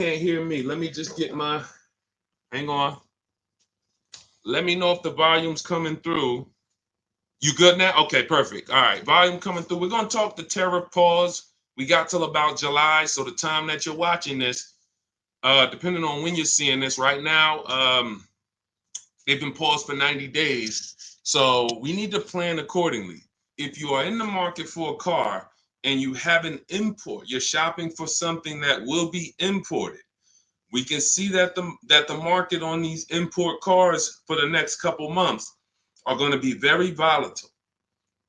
Can't hear me. Let me just get my, hang on. Let me know if the volume's coming through. You good now? Okay, perfect. All right, volume coming through. We're going to talk the tariff pause. We got till about July, so the time that you're watching this, depending on when you're seeing this right now, they've been paused for 90 days. So we need to plan accordingly. If you are in the market for a car and you have an import, you're shopping for something that will be imported. We can see that the market on these import cars for the next couple months are going to be very volatile.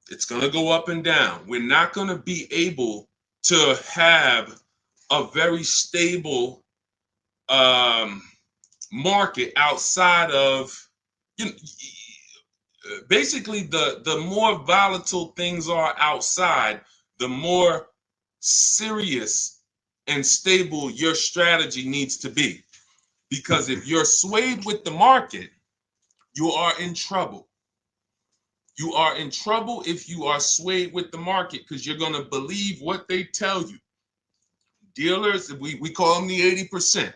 It's going to go up and down. We're not going to be able to have a very stable market outside of, you know, basically the more volatile things are outside, the more serious and stable your strategy needs to be. Because if you're swayed with the market, you are in trouble. You are in trouble if you are swayed with the market, because you're going to believe what they tell you. Dealers, we call them the 80%.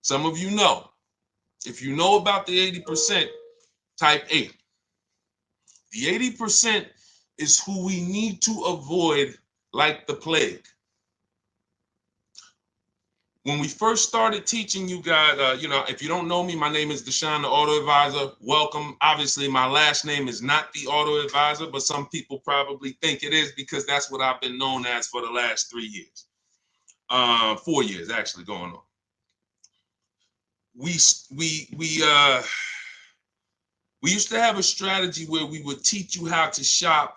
Some of you know. If you know about the 80%, type 8. The 80% is who we need to avoid like the plague. When we first started teaching you guys, if you don't know me, my name is Deshone the Auto Advisor. Welcome. Obviously, my last name is not the Auto Advisor, but some people probably think it is because that's what I've been known as for the last 3 years. 4 years actually going on. We used to have a strategy where we would teach you how to shop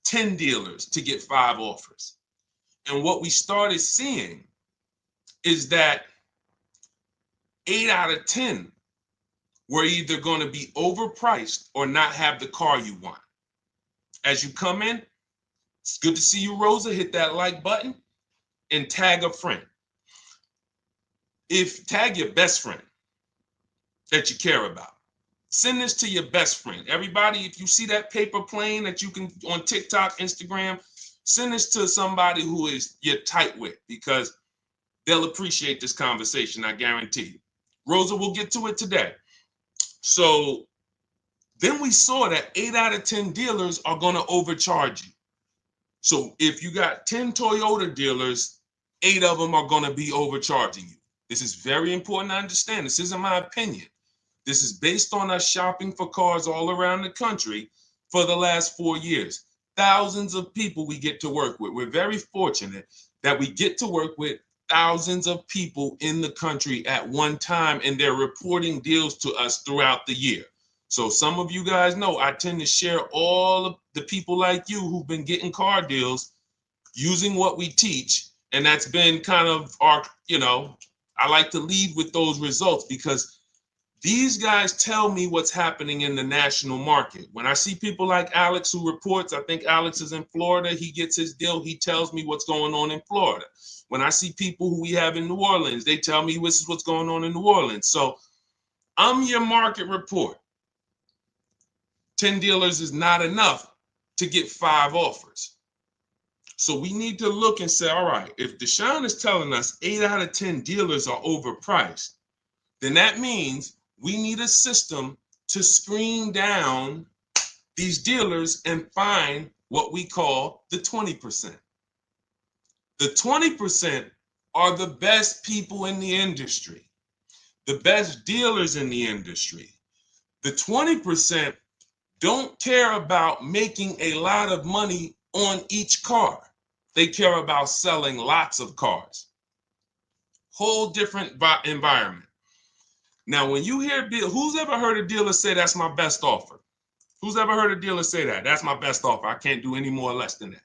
10 dealers to get 5 offers. And what we started seeing is that 8 out of 10 were either going to be overpriced or not have the car you want. As you come in, it's good to see you, Rosa. Hit that like button and tag a friend. Tag your best friend that you care about. Send this to your best friend. Everybody, if you see that paper plane that you can on TikTok, Instagram, send this to somebody who is you're tight with, because they'll appreciate this conversation, I guarantee you. Rosa, we'll get to it today. So then we saw that 8 out of 10 dealers are going to overcharge you. So if you got 10 Toyota dealers, 8 of them are going to be overcharging you. This is very important to understand. This isn't my opinion. This is based on us shopping for cars all around the country for the last 4 years. Thousands of people we get to work with. We're very fortunate that we get to work with thousands of people in the country at one time, and they're reporting deals to us throughout the year. So some of you guys know I tend to share all of the people like you who've been getting car deals using what we teach. And that's been kind of our, I like to lead with those results because these guys tell me what's happening in the national market. When I see people like Alex who reports, I think Alex is in Florida, he gets his deal, he tells me what's going on in Florida. When I see people who we have in New Orleans, they tell me this is what's going on in New Orleans. So I'm your market report. 10 dealers is not enough to get 5 offers. So we need to look and say, all right, if Deshone is telling us 8 out of 10 dealers are overpriced, then that means we need a system to screen down these dealers and find what we call the 20%. The 20% are the best people in the industry, the best dealers in the industry. The 20% don't care about making a lot of money on each car. They care about selling lots of cars. Whole different environment. Now, when you hear who's ever heard a dealer say that's my best offer? Who's ever heard a dealer say that? That's my best offer. I can't do any more or less than that.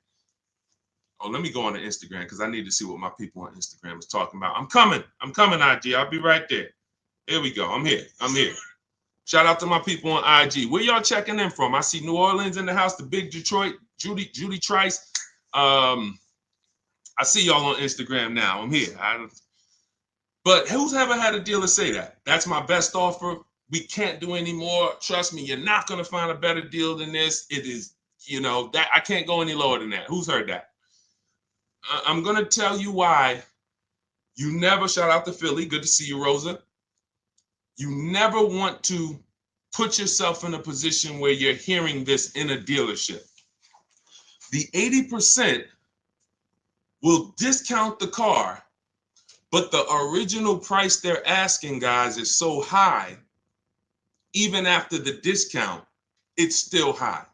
Oh, let me go on to Instagram because I need to see what my people on Instagram is talking about. I'm coming, IG. I'll be right there. Here we go. I'm here. Shout out to my people on IG. Where y'all checking in from? I see New Orleans in the house, the big Detroit, Judy Trice. I see y'all on Instagram now. I'm here. But who's ever had a dealer say that? That's my best offer. We can't do any more. Trust me, you're not going to find a better deal than this. It is, that I can't go any lower than that. Who's heard that? I'm going to tell you why You never, shout out to Philly, good to see you, Rosa. You never want to put yourself in a position where you're hearing this in a dealership. The 80% will discount the car, but the original price they're asking, guys, is so high, even after the discount, it's still high.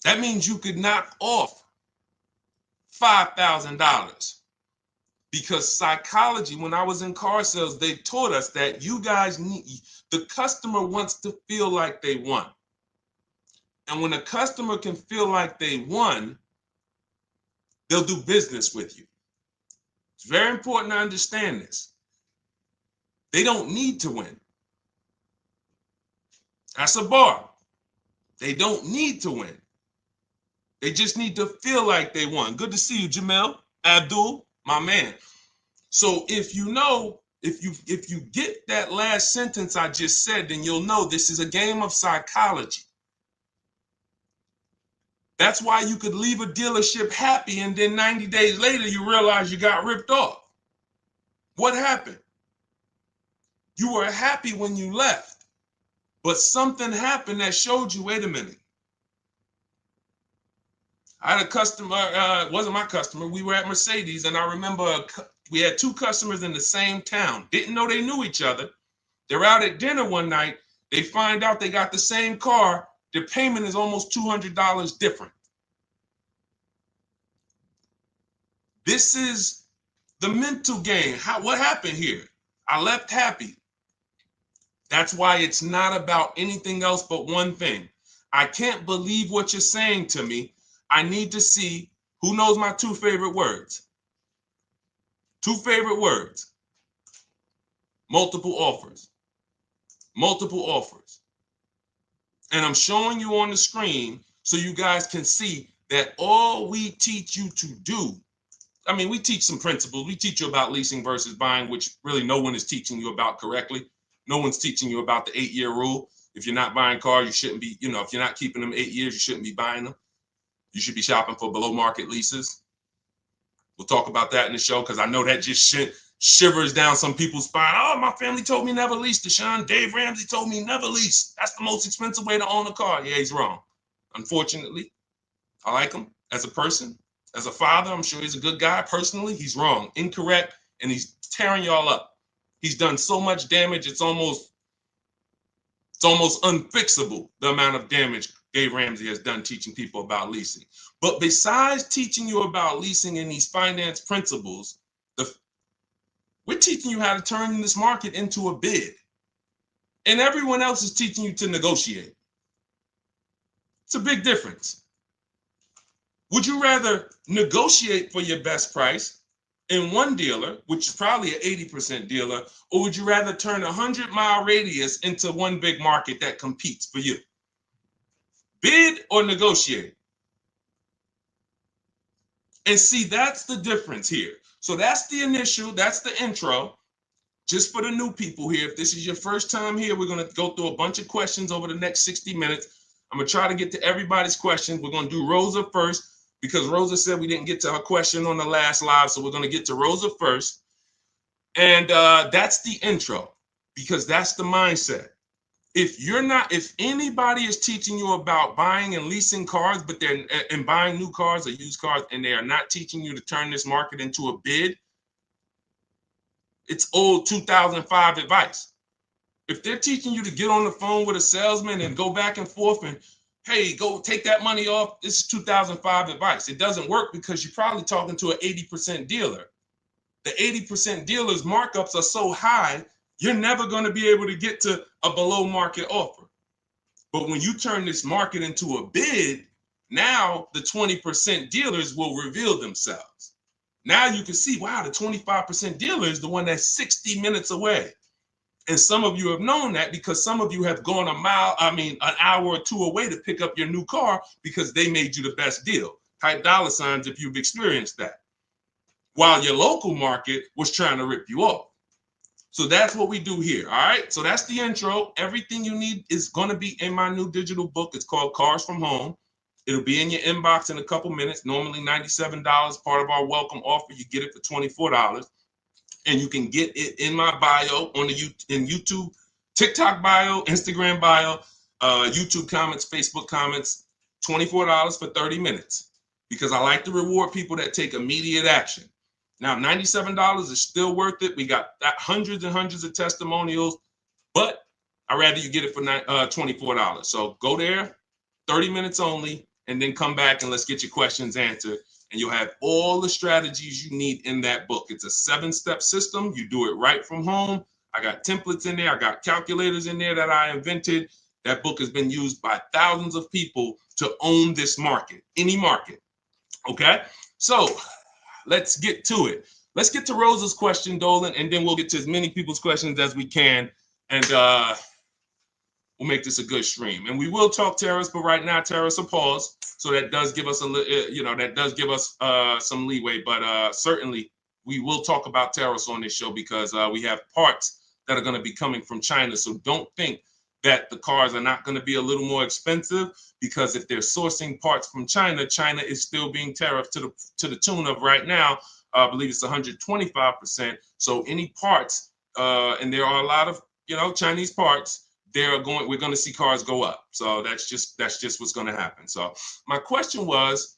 That means you could knock off $5,000. Because psychology, when I was in car sales, they taught us that you guys need, the customer wants to feel like they won. And when a customer can feel like they won, they'll do business with you. It's very important to understand this. They don't need to win. That's a bar. They don't need to win. They just need to feel like they won. Good to see you, Jamel, Abdul, my man. So if you know, if you get that last sentence I just said, then you'll know this is a game of psychology. That's why you could leave a dealership happy and then 90 days later you realize you got ripped off. What happened? You were happy when you left, but something happened that showed you, wait a minute. I had a customer, it wasn't my customer, we were at Mercedes, and I remember we had two customers in the same town, didn't know they knew each other. They're out at dinner one night, they find out they got the same car, their payment is almost $200 different. This is the mental game. What happened here? I left happy. That's why it's not about anything else but one thing. I can't believe what you're saying to me. I need to see, who knows my two favorite words? Two favorite words. Multiple offers. Multiple offers. And I'm showing you on the screen so you guys can see that all we teach you to do, I mean, we teach some principles. We teach you about leasing versus buying, which really no one is teaching you about correctly. No one's teaching you about the 8-year rule. If you're not buying cars, you shouldn't be, if you're not keeping them 8 years, you shouldn't be buying them. You should be shopping for below market leases. We'll talk about that in the show because I know that just shivers down some people's spine. Oh, my family told me never lease, Deshone. Dave Ramsey told me never lease. That's the most expensive way to own a car. Yeah, he's wrong. Unfortunately, I like him as a person, as a father. I'm sure he's a good guy. Personally, he's wrong, incorrect, and he's tearing y'all up. He's done so much damage, it's almost unfixable, the amount of damage Dave Ramsey has done teaching people about leasing. But besides teaching you about leasing and these finance principles, we're teaching you how to turn this market into a bid. And everyone else is teaching you to negotiate. It's a big difference. Would you rather negotiate for your best price in one dealer, which is probably an 80% dealer, or would you rather turn a 100-mile radius into one big market that competes for you? Bid or negotiate? And see, that's the difference here. So that's the initial, that's the intro. Just for the new people here, if this is your first time here, we're going to go through a bunch of questions over the next 60 minutes. I'm going to try to get to everybody's questions. We're going to do Rosa first because Rosa said we didn't get to her question on the last live. So we're going to get to Rosa first. And that's the intro because that's the mindset. If anybody is teaching you about buying and leasing cars, but they're and buying new cars or used cars, and they are not teaching you to turn this market into a bid, it's old 2005 advice. If they're teaching you to get on the phone with a salesman and go back and forth and, hey, go take that money off, this is 2005 advice. It doesn't work because you're probably talking to an 80% dealer. The 80% dealers' markups are so high, you're never going to be able to get to a below market offer. But when you turn this market into a bid, now the 20% dealers will reveal themselves. Now you can see, wow, the 25% dealer is the one that's 60 minutes away. And some of you have known that because some of you have gone an hour or two away to pick up your new car because they made you the best deal. Type dollar signs if you've experienced that. While your local market was trying to rip you off. So that's what we do here, all right? So that's the intro. Everything you need is going to be in my new digital book. It's called Cars from Home. It'll be in your inbox in a couple minutes. Normally $97, part of our welcome offer. You get it for $24. And you can get it in my bio on in YouTube, TikTok bio, Instagram bio, YouTube comments, Facebook comments, $24 for 30 minutes. Because I like to reward people that take immediate action. Now, $97 is still worth it. We got hundreds and hundreds of testimonials, but I'd rather you get it for $24. So go there, 30 minutes only, and then come back and let's get your questions answered. And you'll have all the strategies you need in that book. It's a 7-step system. You do it right from home. I got templates in there. I got calculators in there that I invented. That book has been used by thousands of people to own this market, any market. Okay, so let's get to it. Let's get to Rosa's question, Dolan, and then we'll get to as many people's questions as we can. And we'll make this a good stream. And we will talk tariffs, but right now tariffs are paused. So that does give us some leeway. But certainly we will talk about tariffs on this show because we have parts that are going to be coming from China. So don't think that the cars are not going to be a little more expensive, because if they're sourcing parts from China, China is still being tariffed to the tune of right now, I believe it's 125%. So any parts, and there are a lot of Chinese parts, we're going to see cars go up. So that's just what's going to happen. So my question was,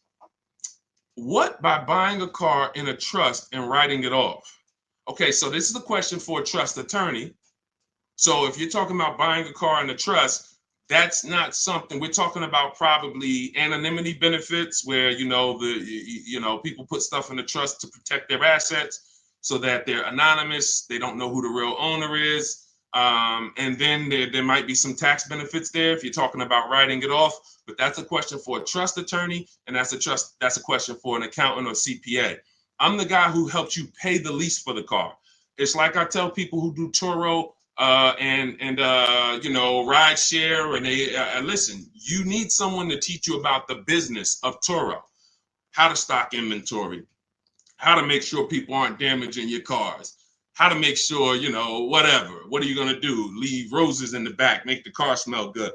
what by buying a car in a trust and writing it off? Okay, so this is a question for a trust attorney. So if you're talking about buying a car in a trust, that's not something we're talking about. Probably anonymity benefits, where people put stuff in the trust to protect their assets so that they're anonymous. They don't know who the real owner is. And then there might be some tax benefits there if you're talking about writing it off. But that's a question for a trust attorney, and that's a question for an accountant or CPA. I'm the guy who helps you pay the lease for the car. It's like I tell people who do Turo and ride share, and they listen. You need someone to teach you about the business of Turo, how to stock inventory, how to make sure people aren't damaging your cars, how to make sure, whatever. What are you going to do? Leave roses in the back, make the car smell good.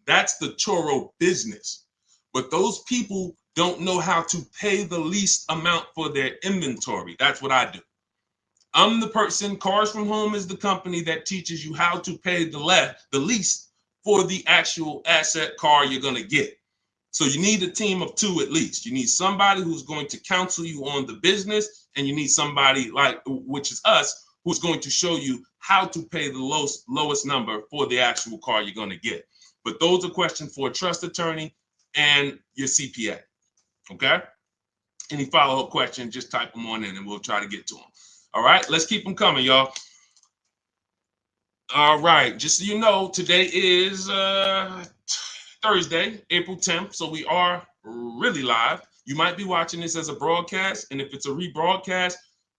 That's the Turo business. But those people don't know how to pay the least amount for their inventory. That's what I do. I'm the person. Cars from Home is the company that teaches you how to pay the least for the actual asset car you're going to get. So you need a team of 2 at least. You need somebody who's going to counsel you on the business, and you need somebody which is us, who's going to show you how to pay the lowest number for the actual car you're going to get. But those are questions for a trust attorney and your CPA. Okay? Any follow-up questions, just type them on in and we'll try to get to them. All right, let's keep them coming, y'all. All right, just so you know, today is Thursday, April 10th, so we are really live. You might be watching this as a broadcast, and if it's a rebroadcast,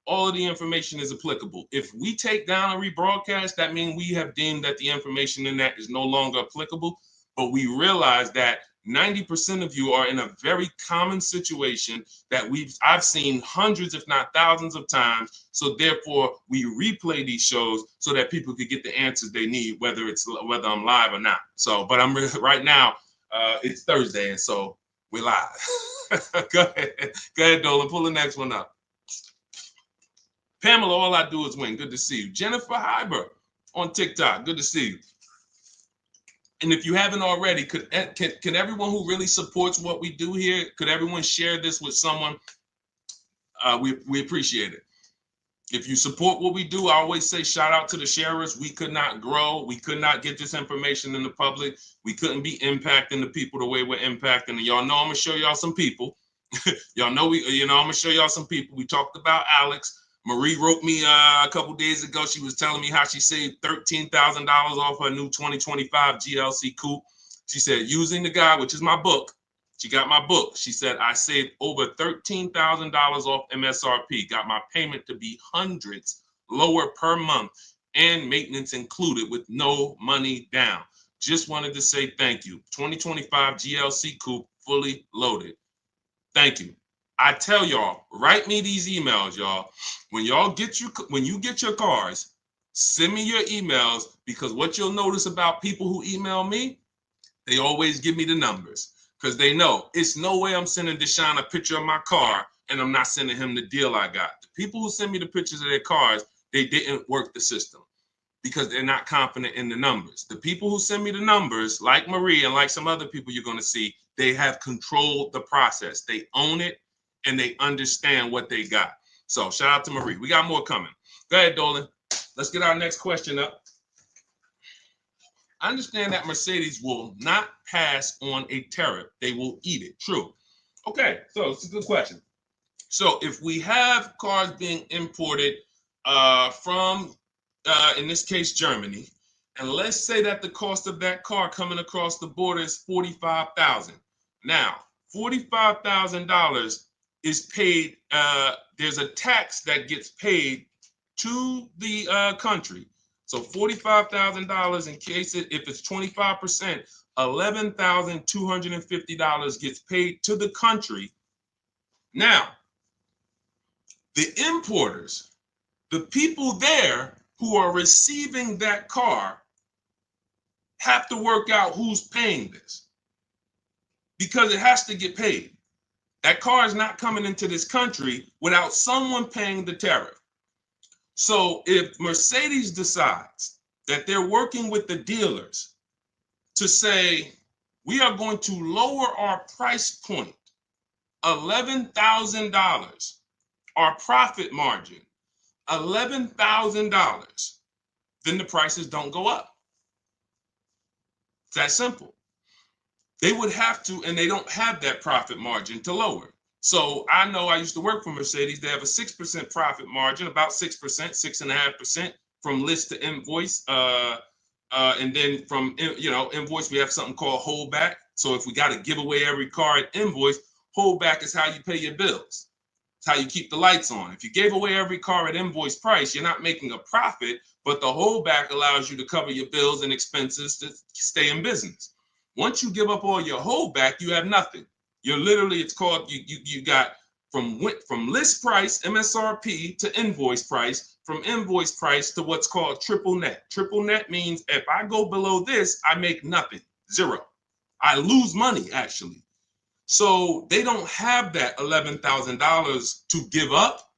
all of the information is applicable. If we take down a rebroadcast, that means we have deemed that the information in that is no longer applicable, but we realize that 90% of you are in a very common situation that I've seen hundreds, if not thousands of times. So therefore, we replay these shows so that people could get the answers they need, whether I'm live or not. So, but right now, it's Thursday, and so we're live. Go ahead, Dolan. Pull the next one up. Pamela, all I do is win. Good to see you. Jennifer Hyber on TikTok. Good to see you. And if you haven't already, can everyone who really supports what we do here, could everyone share this with someone? We appreciate it. If you support what we do, I always say shout out to the sharers. We could not grow. We could not get this information in the public. We couldn't be impacting the people the way we're impacting. And y'all know I'm going to show y'all some people. Y'all know I'm going to show y'all some people. We talked about Alex. Marie wrote me a couple days ago. She was telling me how she saved $13,000 off her new 2025 GLC coupe. She said, using the guide, which is my book. She got my book. She said, I saved over $13,000 off MSRP. Got my payment to be hundreds lower per month and maintenance included with no money down. Just wanted to say thank you. 2025 GLC coupe fully loaded. Thank you. I tell y'all, write me these emails, y'all. When you get your cars, send me your emails, because what you'll notice about people who email me, they always give me the numbers. because they know it's no way I'm sending Deshone a picture of my car and I'm not sending him the deal I got. The people who send me the pictures of their cars, they didn't work the system because they're not confident in the numbers. The people who send me the numbers, like Marie and like some other people you're going to see, they have controlled the process. They own it and they understand what they got. So shout out to Marie. We got more coming. Go ahead, Dolan. Let's get our next question up. I understand that Mercedes will not pass on a tariff. They will eat it. True. Okay, so it's a good question. So if we have cars being imported from, in this case, Germany, and let's say that the cost of that car coming across the border is $45,000. Now, $45,000 is paid. There's a tax that gets paid to the country. So $45,000 in case if it's 25%, $11,250 gets paid to the country. Now, the importers, the people there who are receiving that car, have to work out who's paying this because it has to get paid. That car is not coming into this country without someone paying the tariff. So if Mercedes decides that they're working with the dealers to say, we are going to lower our price point, $11,000, our profit margin, $11,000, then the prices don't go up. It's that simple. They would have to, and they don't have that profit margin to lower. So I know I used to work for Mercedes. They have a 6% profit margin, about 6%, 6.5% from list to invoice. And then from, invoice, we have something called holdback. So if we got to give away every car at invoice, holdback is how you pay your bills. It's how you keep the lights on. If you gave away every car at invoice price, you're not making a profit, but the holdback allows you to cover your bills and expenses to stay in business. Once you give up all your holdback, you have nothing. You're literally, it's called, you got from list price, MSRP, to invoice price, from invoice price to what's called triple net. Triple net means if I go below this, I make nothing, zero. I lose money, actually. So they don't have that $11,000 to give up.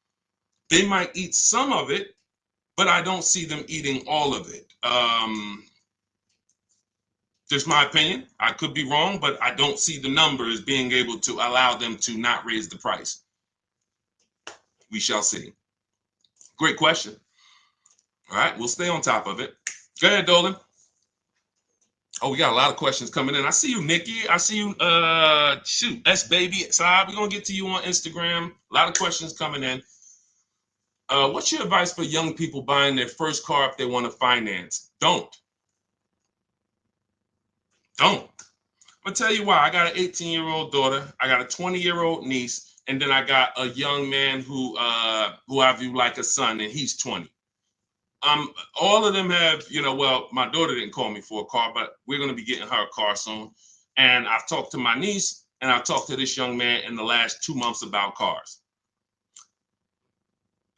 They might eat some of it, but I don't see them eating all of it. Just my opinion. I could be wrong, but I don't see the numbers being able to allow them to not raise the price. We shall see. Great question. All right, we'll stay on top of it. Go ahead, Dolan. Oh, we got a lot of questions coming in. I see you, Nikki. I see you, S Baby. Saab, we're going to get to you on Instagram. A lot of questions coming in. What's your advice for young people buying their first car if they want to finance? Don't. I'm going to tell you why. I got an 18-year-old daughter. I got a 20-year-old niece. And then I got a young man who I view like a son, and he's 20. All of them have, well, my daughter didn't call me for a car, but we're going to be getting her a car soon. And I've talked to my niece and I've talked to this young man in the last 2 months about cars.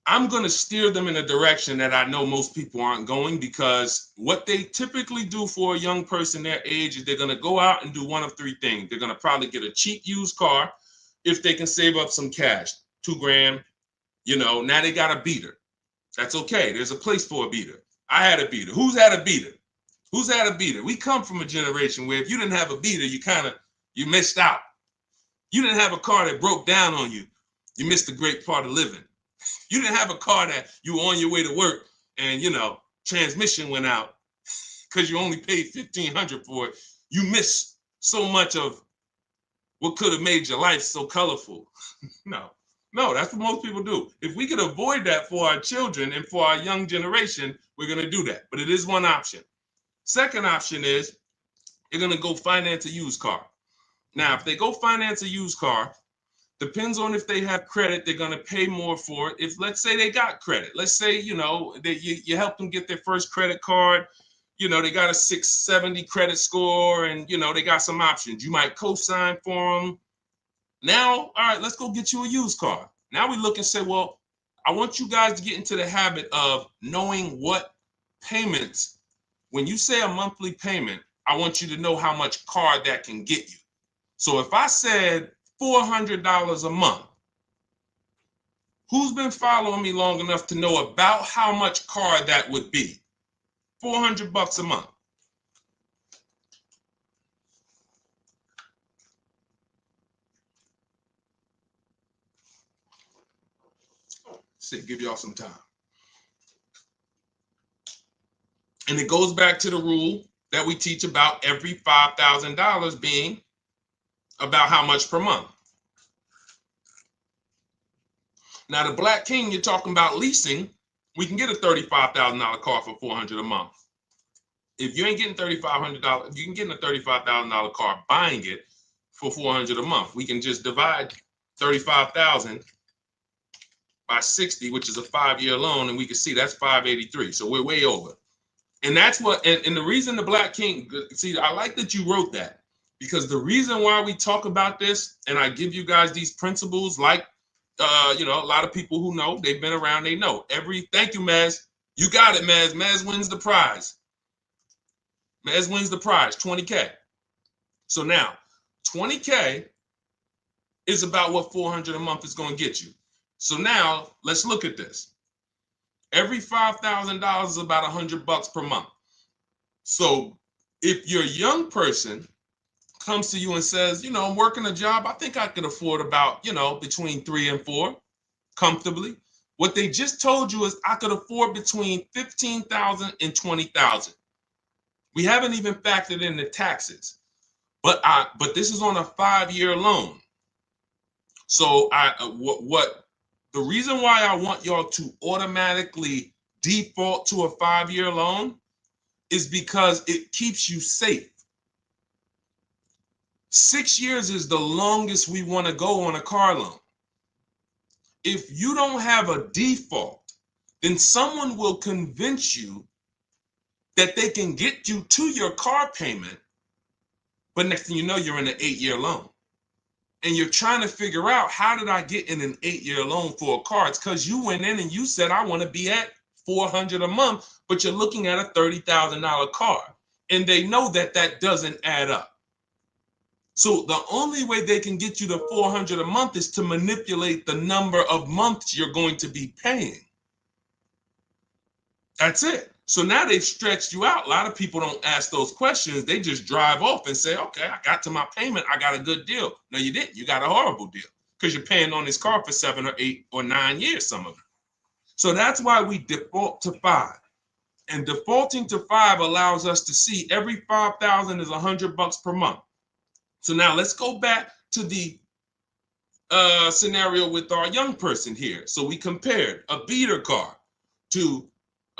I'm going to steer them in a direction that I know most people aren't going, because what they typically do for a young person their age is they're going to go out and do one of three things. They're going to probably get a cheap used car if they can save up some cash, $2,000. Now they got a beater. That's okay. There's a place for a beater. I had a beater. Who's had a beater? Who's had a beater? We come from a generation where if you didn't have a beater, you missed out. You didn't have a car that broke down on you. You missed a great part of living. You didn't have a car that you were on your way to work and, transmission went out because you only paid $1,500 for it. You missed so much of what could have made your life so colorful. No, that's what most people do. If we could avoid that for our children and for our young generation, we're going to do that. But it is one option. Second option is they're going to go finance a used car. Now, if they go finance a used car, depends on if they have credit, they're going to pay more for it. If, let's say, they got credit. Let's say, you help them get their first credit card. They got a 670 credit score and, they got some options. You might co-sign for them. Now, all right, let's go get you a used car. Now we look and say, well, I want you guys to get into the habit of knowing what payments. When you say a monthly payment, I want you to know how much car that can get you. So if I said $400 a month, who's been following me long enough to know about how much car that would be? $400 a month. Give y'all some time. And it goes back to the rule that we teach about every $5,000 being about how much per month. Now, the Black King, you're talking about leasing. We can get a $35,000 car for $400 a month. If you ain't getting $3,500, you can get a $35,000 car buying it for $400 a month. We can just divide 35,000 by 60, which is a 5-year loan, and we can see that's 583. So we're way over. And that's what, and the reason the Black King, see, I like that you wrote that, because the reason why we talk about this, and I give you guys these principles, like, you know, a lot of people who know, they've been around, they know. Thank you, Maz. You got it, Maz. Maz wins the prize. Maz wins the prize, 20K. So now, 20K is about what $400 a month is going to get you. So now, let's look at this. Every $5,000 is about $100 per month. So if your young person comes to you and says, you know, I'm working a job, I think I could afford about, you know, between 3 and 4 comfortably. What they just told you is I could afford between $15,000 and $20,000. We haven't even factored in the taxes, but this is on a 5-year loan. So the reason why I want y'all to automatically default to a 5-year loan is because it keeps you safe. 6 years is the longest we want to go on a car loan. If you don't have a default, then someone will convince you that they can get you to your car payment, but next thing you know, you're in an 8-year loan. And you're trying to figure out, how did I get in an 8-year loan for a car? It's because you went in and you said, I want to be at $400 a month, but you're looking at a $30,000 car. And they know that that doesn't add up. So the only way they can get you to $400 a month is to manipulate the number of months you're going to be paying. That's it. So now they've stretched you out. A lot of people don't ask those questions. They just drive off and say, okay, I got to my payment. I got a good deal. No, you didn't. You got a horrible deal because you're paying on this car for 7 or 8 or 9 years, some of them. So that's why we default to 5. And defaulting to 5 allows us to see every $5,000 is $100 per month. So now let's go back to the scenario with our young person here. So we compared a beater car to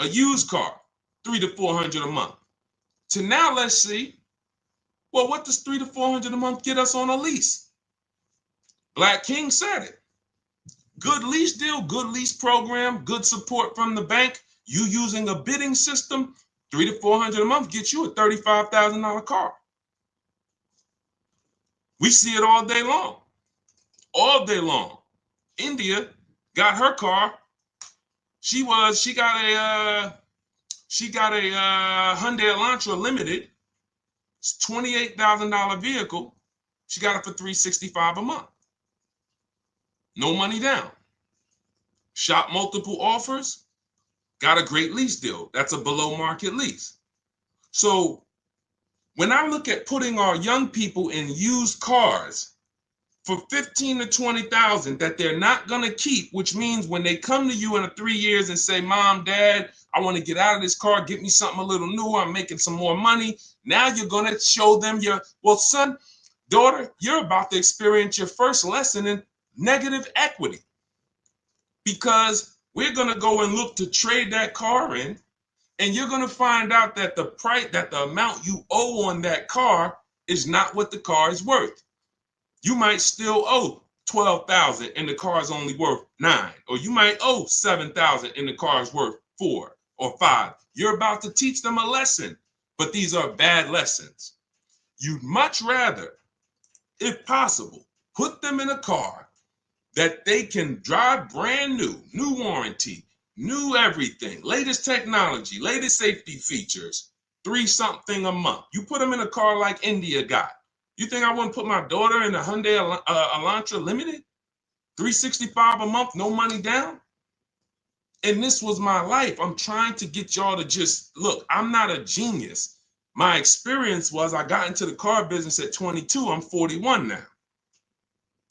a used car, $300 to $400 a month. So now let's see, well, what does $300 to $400 a month get us on a lease? Black King said it. Good lease deal, good lease program, good support from the bank. You using a bidding system, $300 to $400 a month gets you a $35,000 car. We see it all day long. All day long. India got her car. She got a Hyundai Elantra Limited. It's $28,000 vehicle. She got it for $365 a month. No money down. Shop multiple offers. Got a great lease deal. That's a below market lease. So when I look at putting our young people in used cars for $15,000 to $20,000 that they're not going to keep, which means when they come to you in 3 years and say, Mom, Dad, I want to get out of this car, get me something a little newer, I'm making some more money. Now you're going to show them well, son, daughter, you're about to experience your first lesson in negative equity, because we're going to go and look to trade that car in, and you're going to find out that the price, that the amount you owe on that car is not what the car is worth. You might still owe $12,000 and the car is only worth $9,000, or you might owe $7,000 and the car is worth $4,000 or $5,000. You're about to teach them a lesson, but these are bad lessons. You'd much rather, if possible, put them in a car that they can drive brand new, new warranty, new everything, latest technology, latest safety features, $3-something a month. You put them in a car like India got, You think I wouldn't put my daughter in a Hyundai Elantra Limited? $365 a month, no money down? And this was my life. I'm trying to get y'all to just look. I'm not a genius. My experience was I got into the car business at 22. I'm 41 now.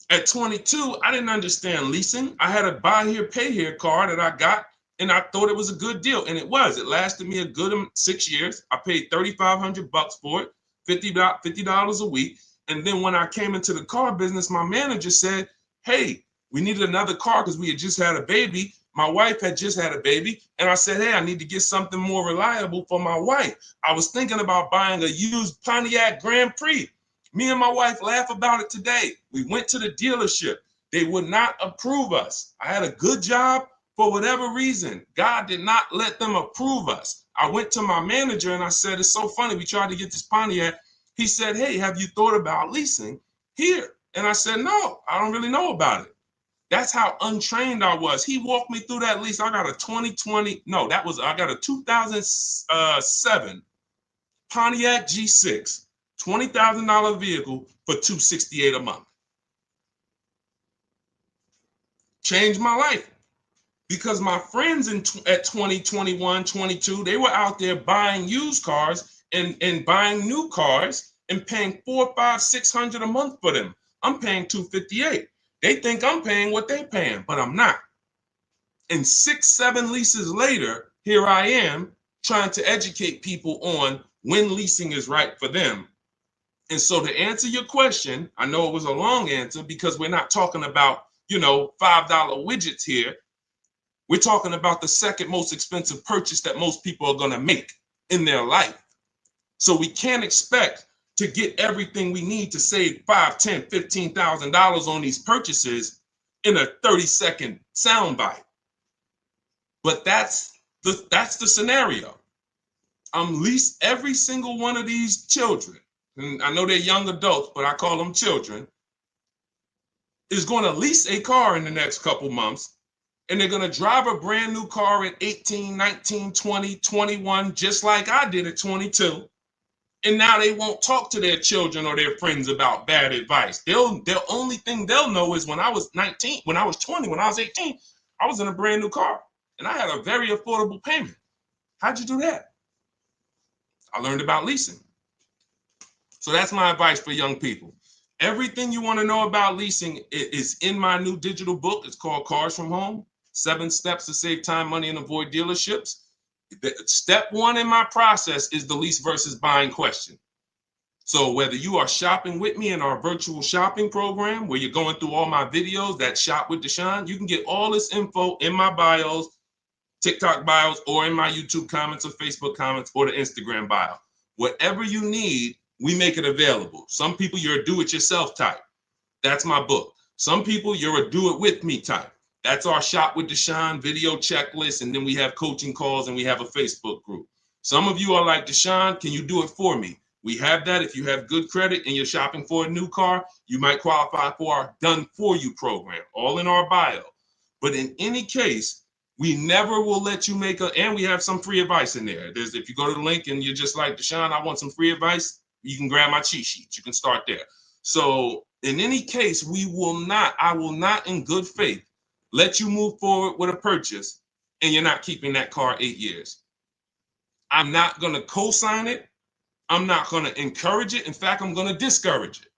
At 22, I didn't understand leasing. I had a buy here, pay here car that I got, and I thought it was a good deal. And it was. It lasted me a good 6 years. I paid $3,500 for it, $50 a week. And then when I came into the car business, my manager said, hey, we needed another car because we had just had a baby. My wife had just had a baby. And I said, hey, I need to get something more reliable for my wife. I was thinking about buying a used Pontiac Grand Prix. Me and my wife laugh about it today. We went to the dealership. They would not approve us. I had a good job. For whatever reason, God did not let them approve us. I went to my manager and I said, it's so funny. We tried to get this Pontiac. He said, hey, have you thought about leasing here? And I said, no, I don't really know about it. That's how untrained I was. He walked me through that lease. I got a 2007 Pontiac G6, $20,000 vehicle for $268 a month. Changed my life. Because my friends at 20, 21, 22, they were out there buying used cars and buying new cars and paying $400, $500, $600 a month for them. I'm paying $258. They think I'm paying what they're paying, but I'm not. And 6, 7 leases later, here I am trying to educate people on when leasing is right for them. And so to answer your question, I know it was a long answer because we're not talking about, $5 widgets here. We're talking about the second most expensive purchase that most people are going to make in their life. So we can't expect to get everything we need to save $5,000, $10,000, $15,000 on these purchases in a 30-second soundbite. But that's the scenario. I'm lease every single one of these children, and I know they're young adults, but I call them children, is going to lease a car in the next couple months. And they're going to drive a brand new car at 18, 19, 20, 21, just like I did at 22. And now they won't talk to their children or their friends about bad advice. The only thing they'll know is when I was 19, when I was 20, when I was 18, I was in a brand new car and I had a very affordable payment. How'd you do that? I learned about leasing. So that's my advice for young people. Everything you want to know about leasing is in my new digital book. It's called Cars from Home. 7 steps to save time, money, and avoid dealerships. Step 1 in my process is the lease versus buying question. So whether you are shopping with me in our virtual shopping program, where you're going through all my videos, that Shop with Deshone, you can get all this info in my bios, TikTok bios, or in my YouTube comments or Facebook comments or the Instagram bio. Whatever you need, we make it available. Some people, you're a do-it-yourself type. That's my book. Some people, you're a do-it-with-me type. That's our Shop with Deshone video checklist, and then we have coaching calls, and we have a Facebook group. Some of you are like, Deshone, can you do it for me? We have that. If you have good credit and you're shopping for a new car, you might qualify for our Done For You program, all in our bio. But in any case, we never will let you make and we have some free advice in there. If you go to the link and you're just like, Deshone, I want some free advice, you can grab my cheat sheet. You can start there. So in any case, I will not in good faith let you move forward with a purchase and you're not keeping that car 8 years. I'm not going to co-sign it. I'm not going to encourage it. In fact, I'm going to discourage it.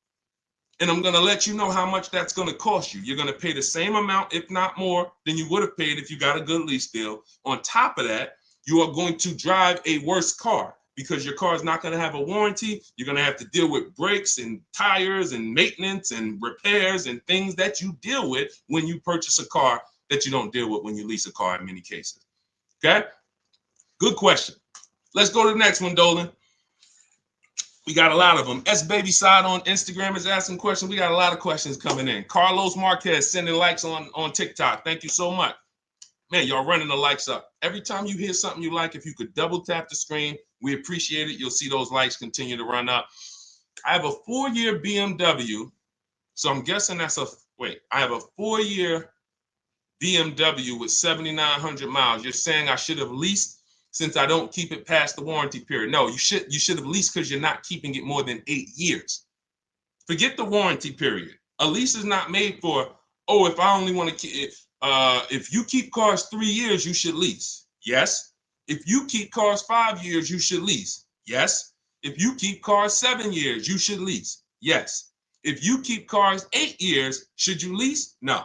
And I'm going to let you know how much that's going to cost you. You're going to pay the same amount, if not more, than you would have paid if you got a good lease deal. On top of that, you are going to drive a worse car because your car is not going to have a warranty. You're going to have to deal with brakes and tires and maintenance and repairs and things that you deal with when you purchase a car that you don't deal with when you lease a car in many cases. Okay? Good question. Let's go to the next one, Dolan. We got a lot of them. S Baby Side on Instagram is asking questions. We got a lot of questions coming in. Carlos Marquez sending likes on TikTok. Thank you so much. Man, y'all running the likes up. Every time you hear something you like, if you could double tap the screen, we appreciate it. You'll see those likes continue to run up. I have a 4-year BMW. So I'm guessing I have a 4-year BMW with 7,900 miles. You're saying I should have leased since I don't keep it past the warranty period. No, you should have leased because you're not keeping it more than 8 years. Forget the warranty period. A lease is not made for, oh, if I only want to, if you keep cars 3 years, you should lease. Yes. If you keep cars 5 years, you should lease. Yes. If you keep cars 7 years, you should lease. Yes. If you keep cars 8 years, should you lease? No.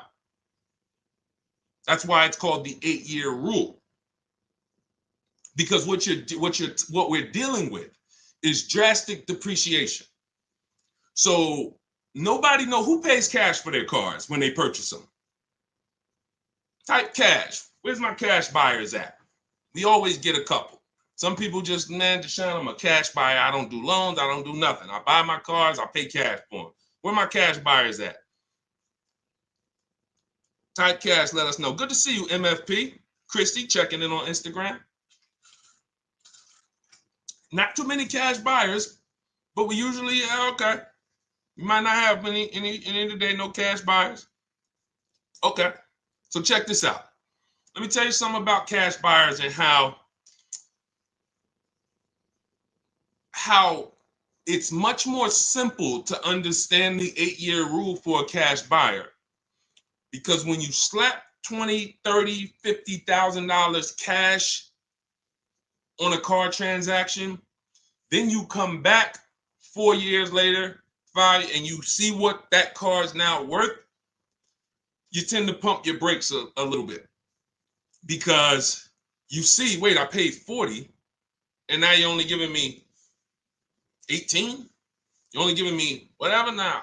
That's why it's called the 8-year rule. Because what we're dealing with is drastic depreciation. So nobody know who pays cash for their cars when they purchase them. Type cash. Where's my cash buyers at? We always get a couple. Some people just, man, Deshone, I'm a cash buyer. I don't do loans. I don't do nothing. I buy my cars. I pay cash for them. Where my cash buyers at? Type cash. Let us know. Good to see you, MFP. Christy, checking in on Instagram. Not too many cash buyers, but we usually, okay. You might not have any today, no cash buyers. Okay. So check this out. Let me tell you something about cash buyers and how it's much more simple to understand the 8-year rule for a cash buyer. Because when you slap $20, $30, $50,000 cash on a car transaction, then you come back 4 years later, 5, and you see what that car is now worth, you tend to pump your brakes a little bit. Because you see, wait, I paid 40, and now you're only giving me 18? You're only giving me whatever now.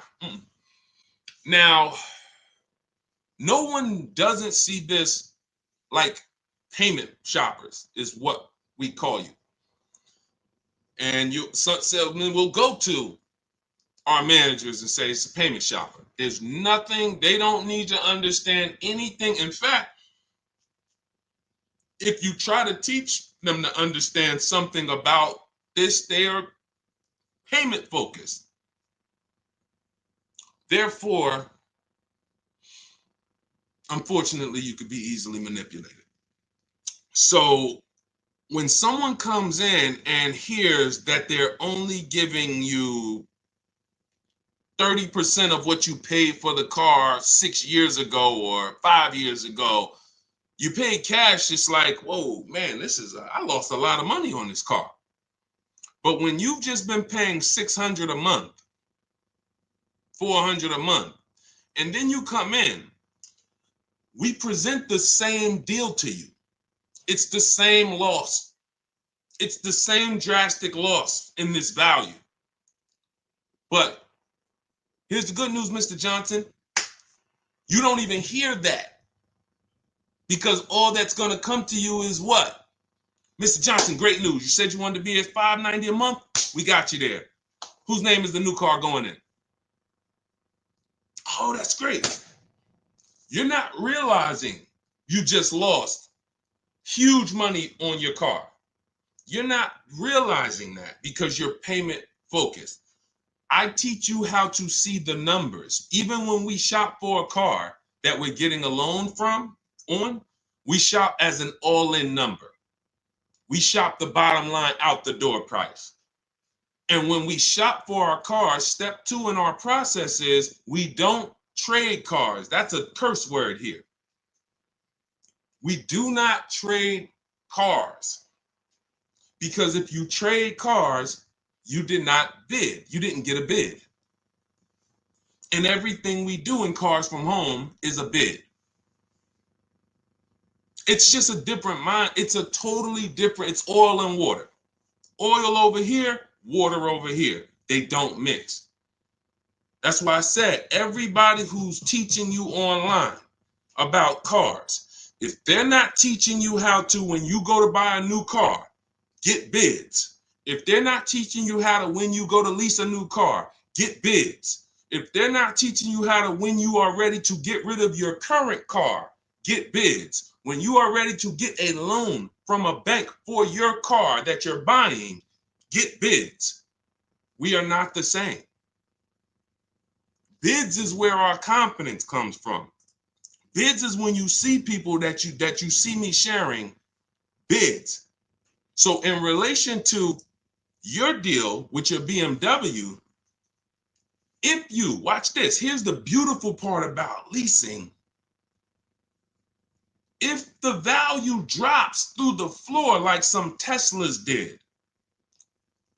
Now, no one doesn't see this like payment shoppers is what we call you. And salesmen will go to our managers and say it's a payment shopper. There's nothing, they don't need to understand anything. In fact, if you try to teach them to understand something about this, they are payment focused. Therefore, unfortunately, you could be easily manipulated. So when someone comes in and hears that they're only giving you 30% of what you paid for the car 6 years ago or 5 years ago, you pay cash, it's like, whoa, man, I lost a lot of money on this car. But when you've just been paying $600 a month, $400 a month, and then you come in, we present the same deal to you. It's the same loss. It's the same drastic loss in this value. But here's the good news, Mr. Johnson. You don't even hear that. Because all that's going to come to you is what? Mr. Johnson, great news. You said you wanted to be at $590 a month. We got you there. Whose name is the new car going in? Oh, that's great. You're not realizing you just lost huge money on your car. You're not realizing that because you're payment focused. I teach you how to see the numbers. Even when we shop for a car that we're getting a loan we shop as an all-in number. We shop the bottom line out the door price. And when we shop for our cars, step 2 in our process is we don't trade cars. That's a curse word here. We do not trade cars. Because if you trade cars, you did not bid. You didn't get a bid. And everything we do in Cars from Home is a bid. It's just a different mind. It's a totally different, it's oil and water. Oil over here, water over here. They don't mix. That's why I said everybody who's teaching you online about cars, if they're not teaching you how to, when you go to buy a new car, get bids. If they're not teaching you how to, when you go to lease a new car, get bids. If they're not teaching you how to, when you are ready to get rid of your current car, get bids. When you are ready to get a loan from a bank for your car that you're buying, get bids. We are not the same. Bids is where our confidence comes from. Bids is when you see people that you see me sharing bids. So in relation to your deal with your BMW, If you, watch this, here's the beautiful part about leasing. If the value drops through the floor like some Teslas did,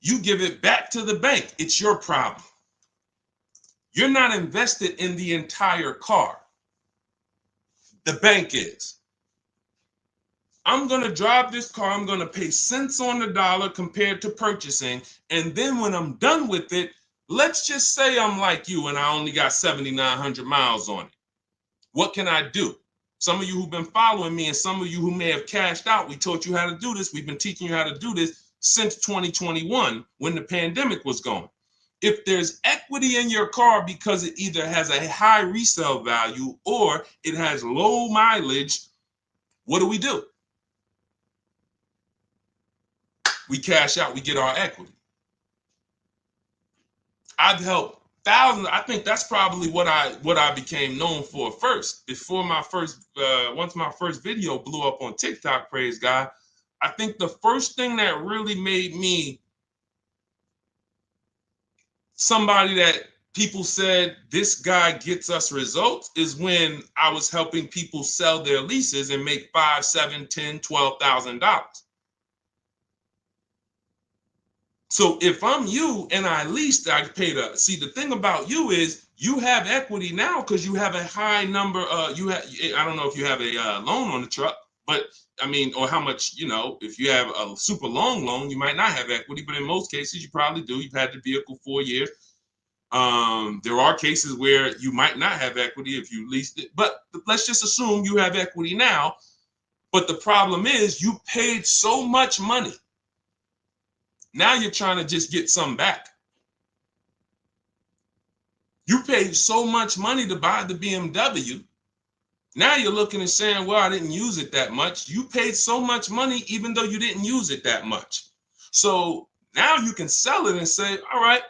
you give it back to the bank. It's your problem. You're not invested in the entire car. The bank is. I'm going to drive this car. I'm going to pay cents on the dollar compared to purchasing. And then when I'm done with it, let's just say I'm like you and I only got 7,900 miles on it. What can I do? Some of you who've been following me and some of you who may have cashed out, we taught you how to do this. We've been teaching you how to do this since 2021 when the pandemic was going. If there's equity in your car because it either has a high resale value or it has low mileage, what do? We cash out, we get our equity. I've helped thousands. I think that's probably what I became known for first. Before my first, once my first video blew up on TikTok, praise God, I think the first thing that really made me somebody that people said, this guy gets us results, is when I was helping people sell their leases and make $5,000, $7,000, $10,000, $12,000. So if I'm you and I leased, I paid a, see, the thing about you is you have equity now because you have a high number. You have, I don't know if you have a loan on the truck, but I mean, or how much, you know, if you have a super long loan, you might not have equity, but in most cases you probably do. You've had the vehicle 4 years. There are cases where you might not have equity if you leased it, but let's just assume you have equity now. But the problem is you paid so much money. Now you're trying to just get some back. You paid so much money to buy the BMW. Now you're looking and saying, well, I didn't use it that much. You paid so much money even though you didn't use it that much. So now you can sell it and say, all right,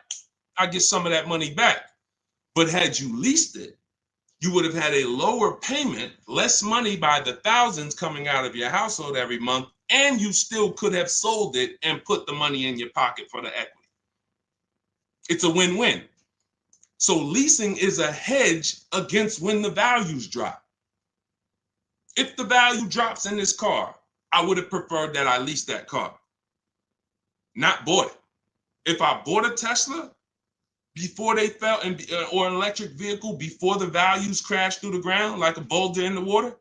I get some of that money back. But had you leased it, you would have had a lower payment, less money by the thousands coming out of your household every month, and you still could have sold it and put the money in your pocket for the equity. It's a win-win. So leasing is a hedge against when the values drop. If the value drops in this car, I would have preferred that I leased that car, not bought it. If I bought a Tesla before they fell, or an electric vehicle before the values crashed through the ground like a boulder in the water,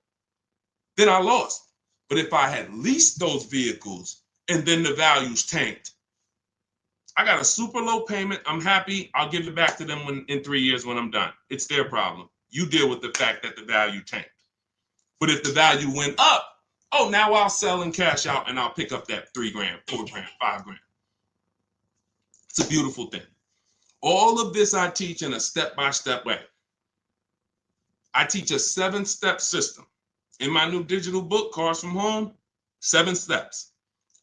then I lost. But if I had leased those vehicles and then the values tanked, I got a super low payment. I'm happy. I'll give it back to them in 3 years when I'm done. It's their problem. You deal with the fact that the value tanked. But if the value went up, oh, now I'll sell and cash out and I'll pick up that $3,000, $4,000, $5,000. It's a beautiful thing. All of this I teach in a step-by-step way. I teach a 7-step system. In my new digital book, Cars from Home, 7 steps.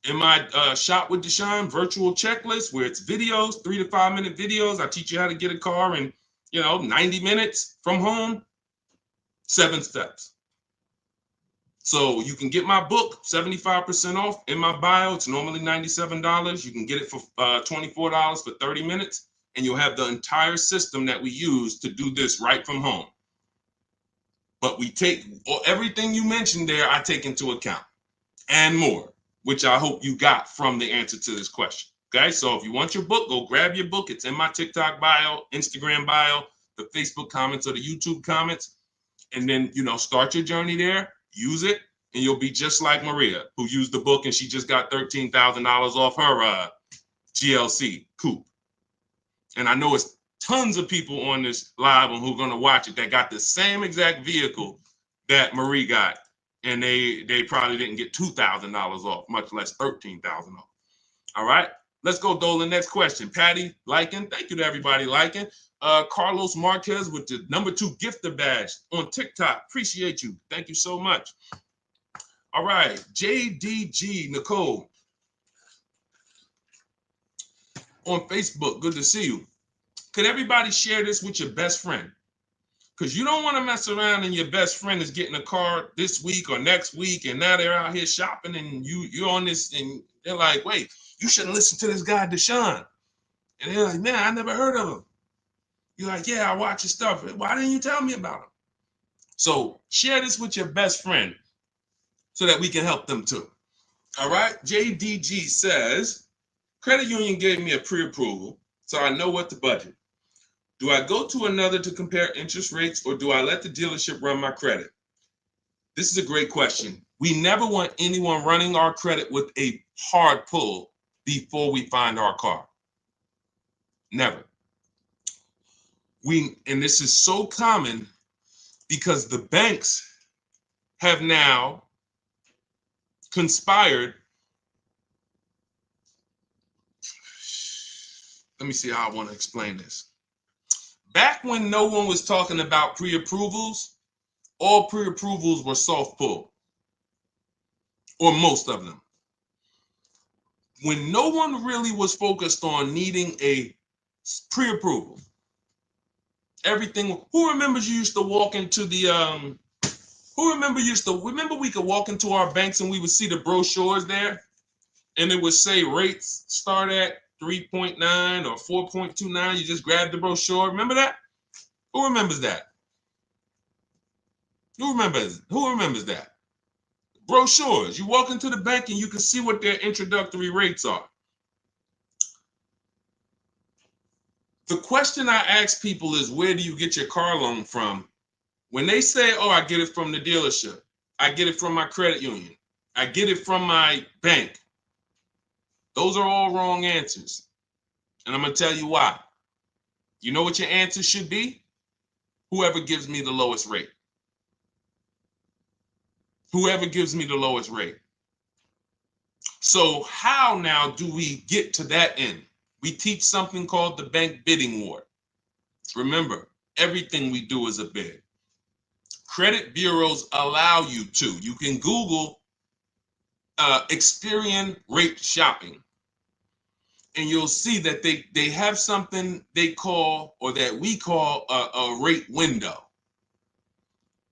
In my Shop with Deshone virtual checklist, where it's videos, 3 to 5 minute videos, I teach you how to get a car in, 90 minutes from home, 7 steps. So you can get my book, 75% off in my bio. It's normally $97. You can get it for $24 for 30 minutes, and you'll have the entire system that we use to do this right from home. But we take everything you mentioned there, I take into account and more, which I hope you got from the answer to this question. Okay, so if you want your book, go grab your book. It's in my TikTok bio, Instagram bio, the Facebook comments or the YouTube comments. And then, start your journey there, use it, and you'll be just like Maria, who used the book and she just got $13,000 off her GLC coupe. And I know it's tons of people on this live who are going to watch it that got the same exact vehicle that Marie got, and they probably didn't get $2,000 off, much less $13,000 off. All right, let's go, Dolan. Next question. Patty liking. Thank you to everybody liking. Carlos Marquez with the #2 gifter badge on TikTok. Appreciate you. Thank you so much. All right, JDG Nicole on Facebook. Good to see you. Could everybody share this with your best friend? Because you don't want to mess around and your best friend is getting a car this week or next week, and now they're out here shopping and you're on this, and they're like, wait, you shouldn't listen to this guy, Deshone. And they're like, man, I never heard of him. You're like, yeah, I watch your stuff. Why didn't you tell me about them? So share this with your best friend so that we can help them too. All right. JDG says, credit union gave me a pre-approval, so I know what to budget. Do I go to another to compare interest rates, or do I let the dealership run my credit? This is a great question. We never want anyone running our credit with a hard pull before we find our car. Never. And this is so common because the banks have now conspired. Let me see how I want to explain this. Back when no one was talking about pre-approvals, all pre-approvals were soft pull, or most of them. When no one really was focused on needing a pre-approval, everything. Who remembers you used to walk into the remember we could walk into our banks and we would see the brochures there, and it would say rates start at 3.9 or 4.29. You just grab the brochure. Remember that? Who remembers that? Who remembers that? Brochures. You walk into the bank and you can see what their introductory rates are. The question I ask people is, where do you get your car loan from? When they say, oh, I get it from the dealership, I get it from my credit union, I get it from my bank, those are all wrong answers. And I'm going to tell you why. You know what your answer should be? Whoever gives me the lowest rate. Whoever gives me the lowest rate. So how now do we get to that end? We teach something called the bank bidding war. Remember, everything we do is a bid. Credit bureaus allow you to. You can Google Experian rate shopping, and you'll see that they have something they call, or that we call, a rate window.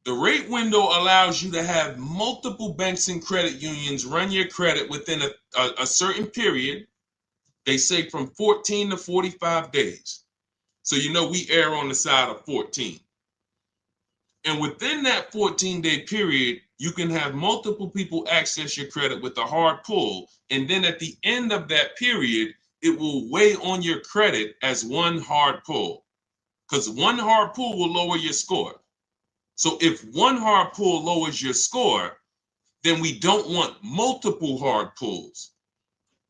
The rate window allows you to have multiple banks and credit unions run your credit within a certain period. They say from 14 to 45 days. So you know we err on the side of 14. And within that 14-day period, you can have multiple people access your credit with a hard pull. And then at the end of that period, it will weigh on your credit as one hard pull. Because one hard pull will lower your score. So if one hard pull lowers your score, then we don't want multiple hard pulls.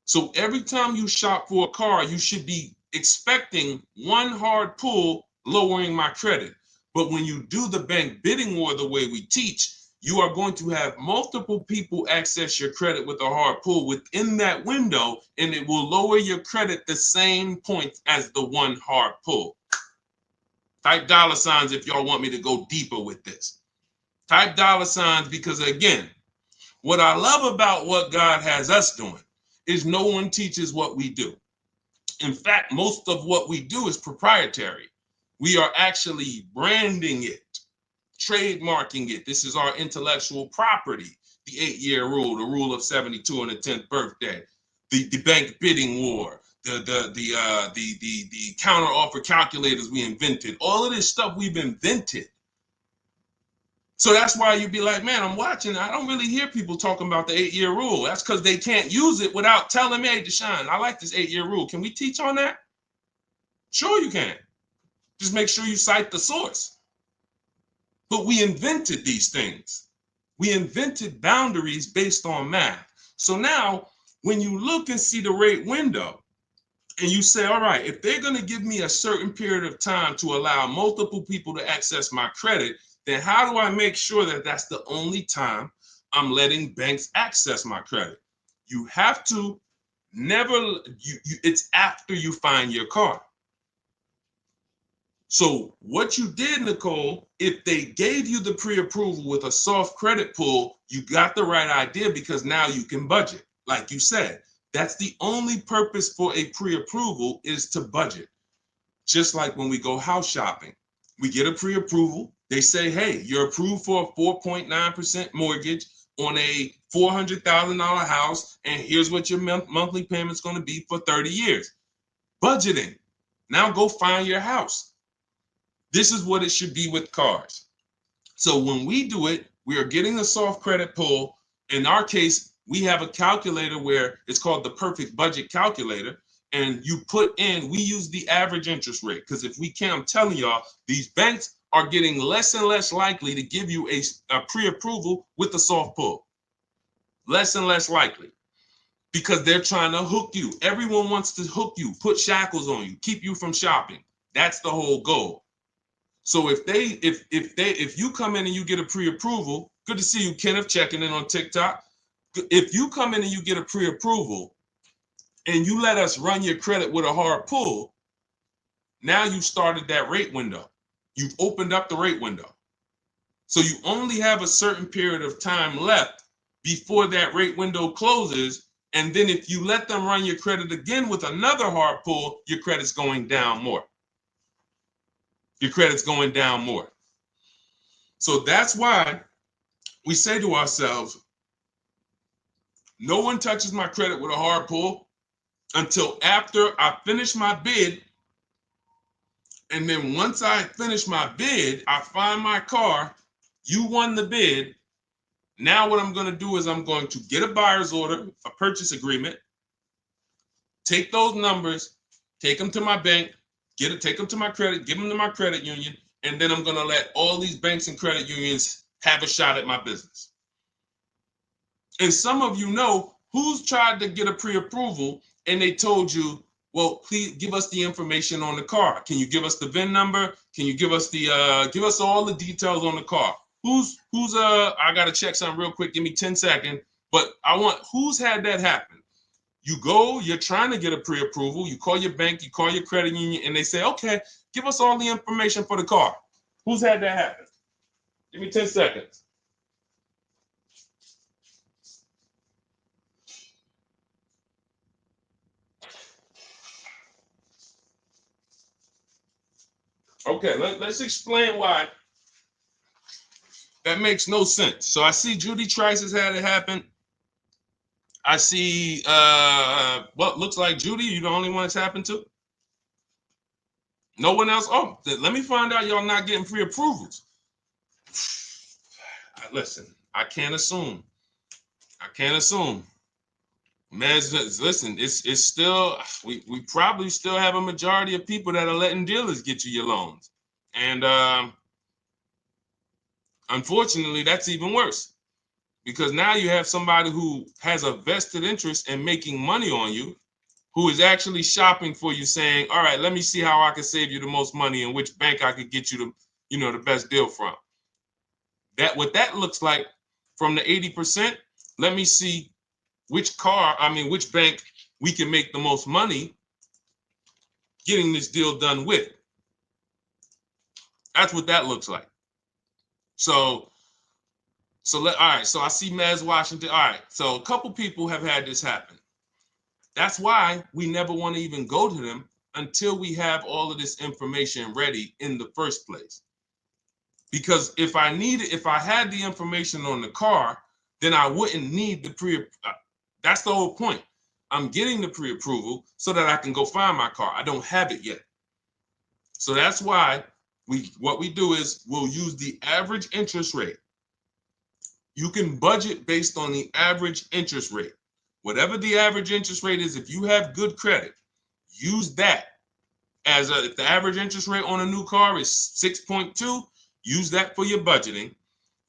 So every time you shop for a car, you should be expecting one hard pull lowering my credit. But when you do the bank bidding war the way we teach, you are going to have multiple people access your credit with a hard pull within that window, and it will lower your credit the same points as the one hard pull. Type dollar signs if y'all want me to go deeper with this. Type dollar signs, because again, what I love about what God has us doing is no one teaches what we do. In fact, most of what we do is proprietary. We are actually branding it, trademarking it. This is our intellectual property. The 8-year rule, the rule of 72 and the 10th birthday, the bank bidding war, the counter offer calculators we invented. All of this stuff we've invented. So that's why you'd be like, man, I'm watching. I don't really hear people talking about the 8-year rule. That's because they can't use it without telling me, hey, Deshone, I like this 8-year rule. Can we teach on that? Sure you can. Just make sure you cite the source. But we invented these things. We invented boundaries based on math. So now when you look and see the rate window and you say, all right, if they're going to give me a certain period of time to allow multiple people to access my credit, then how do I make sure that that's the only time I'm letting banks access my credit? You have to it's after you find your car. So what you did, Nicole, if they gave you the pre-approval with a soft credit pull, you got the right idea, because now you can budget. Like you said, that's the only purpose for a pre-approval, is to budget. Just like when we go house shopping, we get a pre-approval. They say, hey, you're approved for a 4.9% mortgage on a $400,000 house, and here's what your monthly payment's going to be for 30 years. Budgeting. Now go find your house. This is what it should be with cars. So when we do it, we are getting a soft credit pull. In our case, we have a calculator where it's called the perfect budget calculator. And you put in, we use the average interest rate. Because if we can't, I'm telling y'all, these banks are getting less and less likely to give you a pre-approval with a soft pull. Less and less likely. Because they're trying to hook you. Everyone wants to hook you, put shackles on you, keep you from shopping. That's the whole goal. So if you come in and you get a pre-approval, good to see you, Kenneth, checking in on TikTok. If you come in and you get a pre-approval and you let us run your credit with a hard pull, now you've started that rate window. You've opened up the rate window. So you only have a certain period of time left before that rate window closes. And then if you let them run your credit again with another hard pull, your credit's going down more. Your credit's going down more. So that's why we say to ourselves, no one touches my credit with a hard pull until after I finish my bid. And then once I finish my bid, I find my car, you won the bid. Now what I'm going to do is I'm going to get a buyer's order, a purchase agreement, take those numbers, take them to my bank, take them to my credit, give them to my credit union, and then I'm going to let all these banks and credit unions have a shot at my business. And some of you know who's tried to get a pre-approval and they told you, well, please give us the information on the car. Can you give us the VIN number? Can you give us give us all the details on the car? I got to check something real quick. Give me 10 seconds. But who's had that happen? You're trying to get a pre-approval. You call your bank, you call your credit union, and they say, okay, give us all the information for the car. Who's had that happen? Give me 10 seconds. Okay, let's explain why that makes no sense. So I see Judy Trice has had it happen. I see what looks like Judy, you're the only one it's happened to. No one else. Oh, let me find out y'all not getting pre-approvals. Listen, I can't assume. Man, listen, it's still, we probably still have a majority of people that are letting dealers get you your loans. And unfortunately, that's even worse. Because now you have somebody who has a vested interest in making money on you, who is actually shopping for you, saying, all right, let me see how I can save you the most money and which bank I could get you the best deal from. What that looks like from the 80%, let me see which bank we can make the most money getting this deal done with. That's what that looks like. So all right, so I see Mez Washington. All right, so a couple people have had this happen. That's why we never want to even go to them until we have all of this information ready in the first place. Because if I had the information on the car, then I wouldn't need the that's the whole point. I'm getting the pre-approval so that I can go find my car. I don't have it yet. So that's why what we do is we'll use the average interest rate. You can budget based on the average interest rate. Whatever the average interest rate is, if you have good credit, use that if the average interest rate on a new car is 6.2, use that for your budgeting.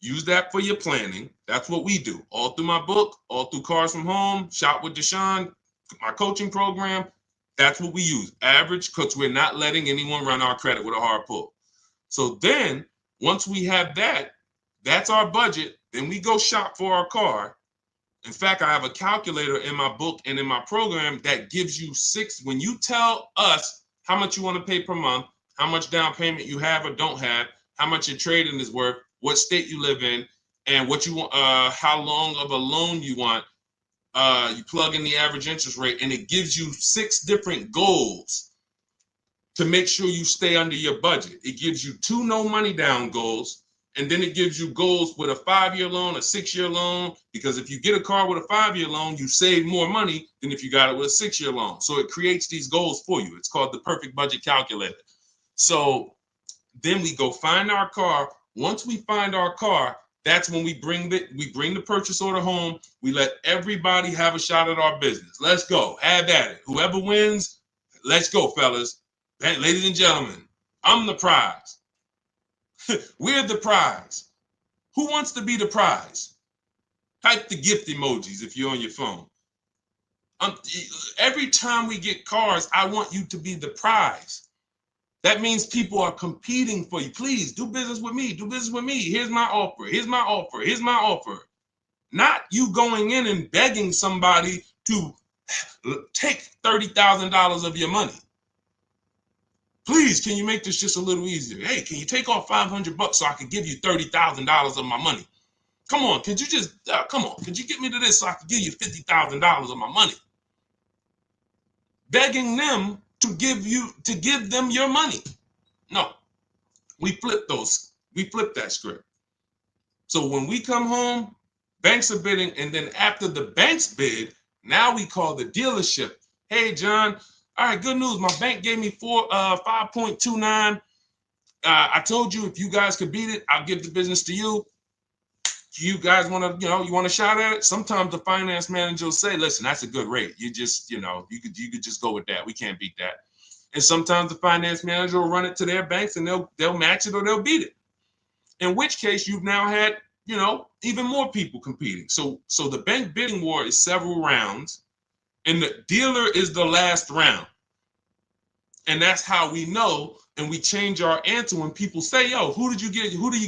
Use that for your planning. That's what we do. All through my book, all through Cars from Home, Shop with Deshone, my coaching program. That's what we use. Average, because we're not letting anyone run our credit with a hard pull. So then, once we have that, that's our budget. Then we go shop for our car. In fact, I have a calculator in my book and in my program that gives you when you tell us how much you want to pay per month, how much down payment you have or don't have, how much your trading is worth, what state you live in, and what you want, how long of a loan you want. You plug in the average interest rate, and it gives you 6 different goals to make sure you stay under your budget. It gives you 2 no money down goals, and then it gives you goals with a 5-year loan, a 6-year loan, because if you get a car with a 5-year loan, you save more money than if you got it with a 6-year loan. So it creates these goals for you. It's called the perfect budget calculator. So Then we go find our car. Once we find our car, that's when we bring the purchase order home. We let everybody have a shot at our business. Let's go. Have at it. Whoever wins, let's go, fellas. Ladies and gentlemen, I'm the prize. We're the prize. Who wants to be the prize? Type the gift emojis if you're on your phone. Every time we get cars, I want you to be the prize. That means people are competing for you. Please do business with me. Do business with me. Here's my offer. Here's my offer. Here's my offer. Not you going in and begging somebody to take $30,000 of your money. Please, can you make this just a little easier? Hey, can you take off $500 so I can give you $30,000 of my money? Come on, could you just come on? Could you get me to this so I can give you $50,000 of my money? Begging them to give them your money. No, we flip that script. So when we come home, banks are bidding, and then after the banks bid, now we call the dealership. Hey, John, all right, good news. My bank gave me 5.29. I told you if you guys could beat it, I'll give the business to you. You guys want to, you want a shot at it? Sometimes the finance manager will say, listen, that's a good rate. You just, you could just go with that. We can't beat that. And sometimes the finance manager will run it to their banks and they'll match it or they'll beat it. In which case you've now had, even more people competing. So the bank bidding war is several rounds and the dealer is the last round. And that's how we know, and we change our answer when people say, yo, who do you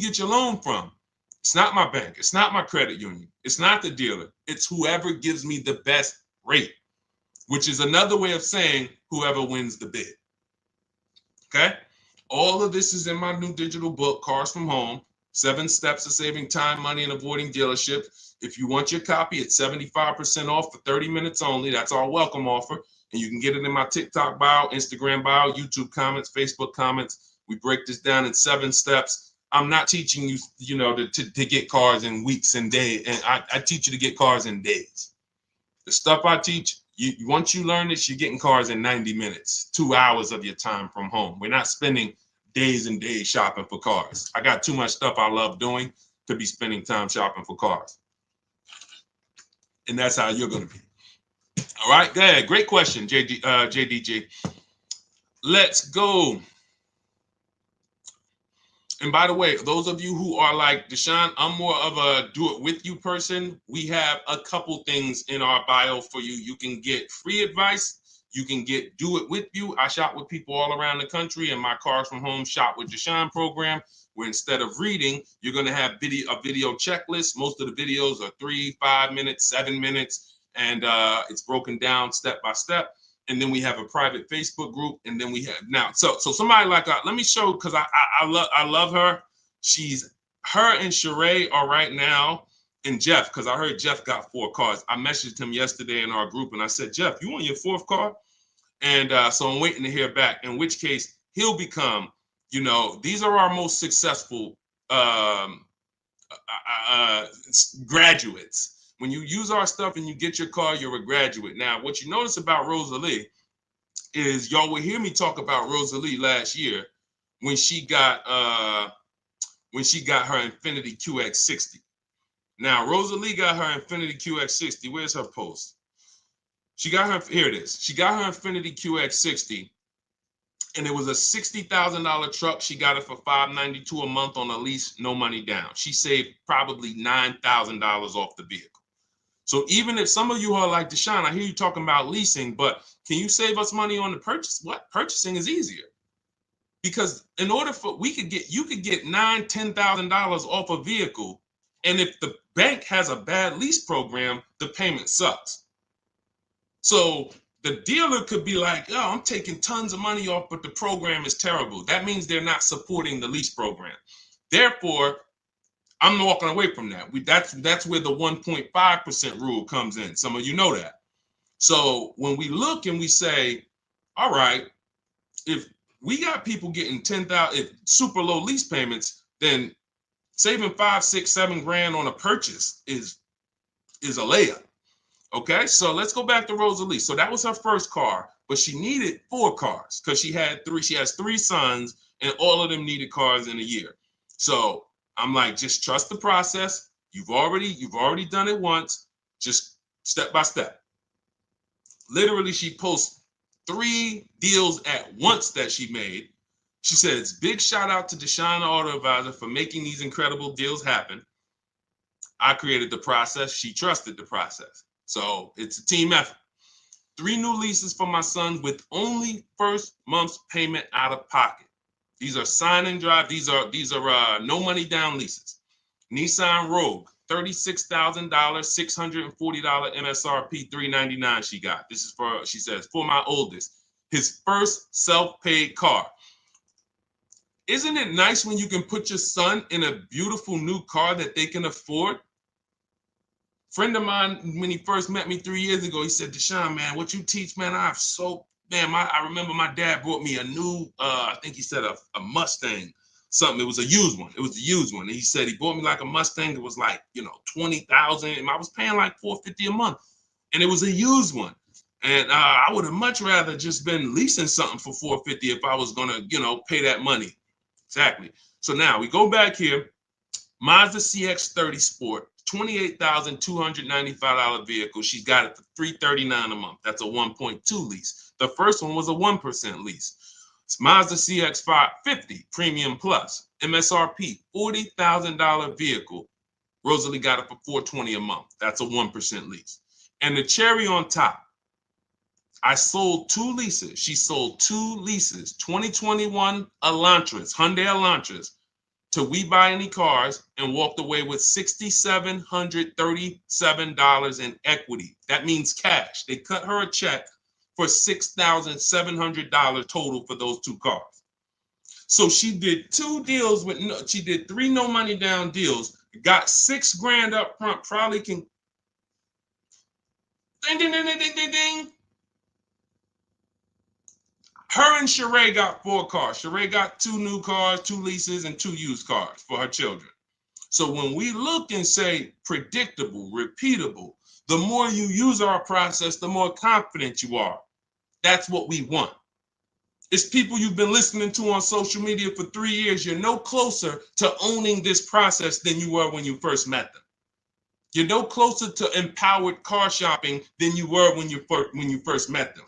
get your loan from? It's not my bank. It's not my credit union. It's not the dealer. It's whoever gives me the best rate, which is another way of saying whoever wins the bid. Okay? All of this is in my new digital book, Cars from Home, 7 Steps to Saving Time, Money, and Avoiding Dealership. If you want your copy, it's 75% off for 30 minutes only. That's our welcome offer. And you can get it in my TikTok bio, Instagram bio, YouTube comments, Facebook comments. We break this down in 7 steps. I'm not teaching you, to get cars in weeks and days. And I teach you to get cars in days. The stuff I teach, once you learn this, you're getting cars in 90 minutes, 2 hours of your time from home. We're not spending days and days shopping for cars. I got too much stuff I love doing to be spending time shopping for cars. And that's how you're going to be. All right, go ahead. Great question, JDG. Let's go. And by the way, those of you who are like, Deshone, I'm more of a do-it-with-you person. We have a couple things in our bio for you. You can get free advice. You can get do-it-with-you. I shop with people all around the country, and my Cars from Home Shop with Deshone program, where instead of reading, you're going to have a video checklist. Most of the videos are 3, 5 minutes, 7 minutes, and it's broken down step by step. And then we have a private Facebook group, and then we have now. So somebody like let me show, because I love her. Her and Sheree are right now, and Jeff, because I heard Jeff got 4 cars. I messaged him yesterday in our group, and I said, Jeff, you want your 4th car? And so I'm waiting to hear back. In which case he'll become, these are our most successful graduates. When you use our stuff and you get your car, you're a graduate. Now, what you notice about Rosalie is y'all will hear me talk about Rosalie last year when she got her Infiniti QX60. Now, Rosalie got her Infiniti QX60. Where's her post? Here it is. She got her Infiniti QX60, and it was a $60,000 truck. She got it for $592 a month on a lease, no money down. She saved probably $9,000 off the vehicle. So even if some of you are like, Deshone, I hear you talking about leasing, but can you save us money on the purchase? What? Purchasing is easier. Because in order for you could get $9,000, $10,000 off a vehicle, and if the bank has a bad lease program, the payment sucks. So the dealer could be like, oh, I'm taking tons of money off, but the program is terrible. That means they're not supporting the lease program. Therefore, I'm walking away from that. That's where the 1.5% rule comes in. Some of you know that. So when we look and we say, all right, if we got people getting 10,000, super low lease payments, then saving 5, 6, 7 grand on a purchase is a layup. Okay, so let's go back to Rosalie. So that was her first car, but she needed 4 cars because she has 3 sons and all of them needed cars in a year. So I'm like, just trust the process. You've already done it once, just step by step. Literally, she posts 3 deals at once that she made. She says, big shout out to Deshone the Auto Advisor for making these incredible deals happen. I created the process. She trusted the process. So it's a team effort. 3 new leases for my son with only first month's payment out of pocket. These are sign and drive. These are no money down leases. Nissan Rogue, $36,000, $640 MSRP, $399 she got. This is for, she says, for my oldest, his first self-paid car. Isn't it nice when you can put your son in a beautiful new car that they can afford? Friend of mine, when he first met me 3 years ago, he said, Deshone, man, what you teach, man, I remember my dad brought me a new, I think he said a Mustang, something. It was a used one. It was a used one. And he said he bought me like a Mustang. It was like, $20,000. And I was paying like $450 a month. And it was a used one. And I would have much rather just been leasing something for $450 if I was going to, pay that money. Exactly. So now we go back here. Mazda CX-30 Sport, $28,295 vehicle. She's got it for $339 a month. That's a 1.2 lease. The first one was a 1% lease. It's Mazda CX-550 Premium Plus, MSRP, $40,000 vehicle. Rosalie got it for $420 a month. That's a 1% lease. And the cherry on top, I sold 2 leases. She sold 2 leases, 2021 Elantras, Hyundai Elantras, to We Buy Any Cars, and walked away with $6,737 in equity. That means cash. They cut her a check for $6,700 total for those 2 cars. So she did 2 deals she did 3 no money down deals, got $6,000 up front, probably can ding, ding, ding, ding, ding, ding. Her and Sheree got 4 cars. Sheree got 2 new cars, 2 leases, and 2 used cars for her children. So when we look and say predictable, repeatable, the more you use our process, the more confident you are. That's what we want. It's people you've been listening to on social media for 3 years. You're no closer to owning this process than you were when you first met them. You're no closer to empowered car shopping than you were when you first met them.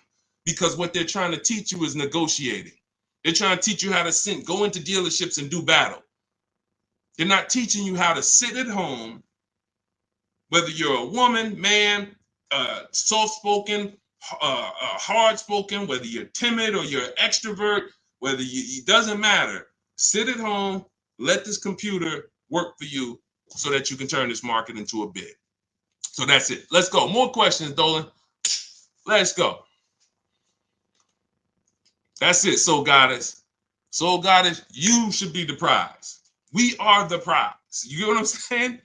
Because what they're trying to teach you is negotiating. They're trying to teach you how to go into dealerships and do battle. They're not teaching you how to sit at home, whether you're a woman, man, soft-spoken, hard-spoken, whether you're timid or you're an extrovert, it doesn't matter. Sit at home, let this computer work for you so that you can turn this market into a bid. So that's it. Let's go. More questions, Dolan. Let's go. That's it, Soul Goddess. Soul Goddess, you should be the prize. We are the prize. You get what I'm saying?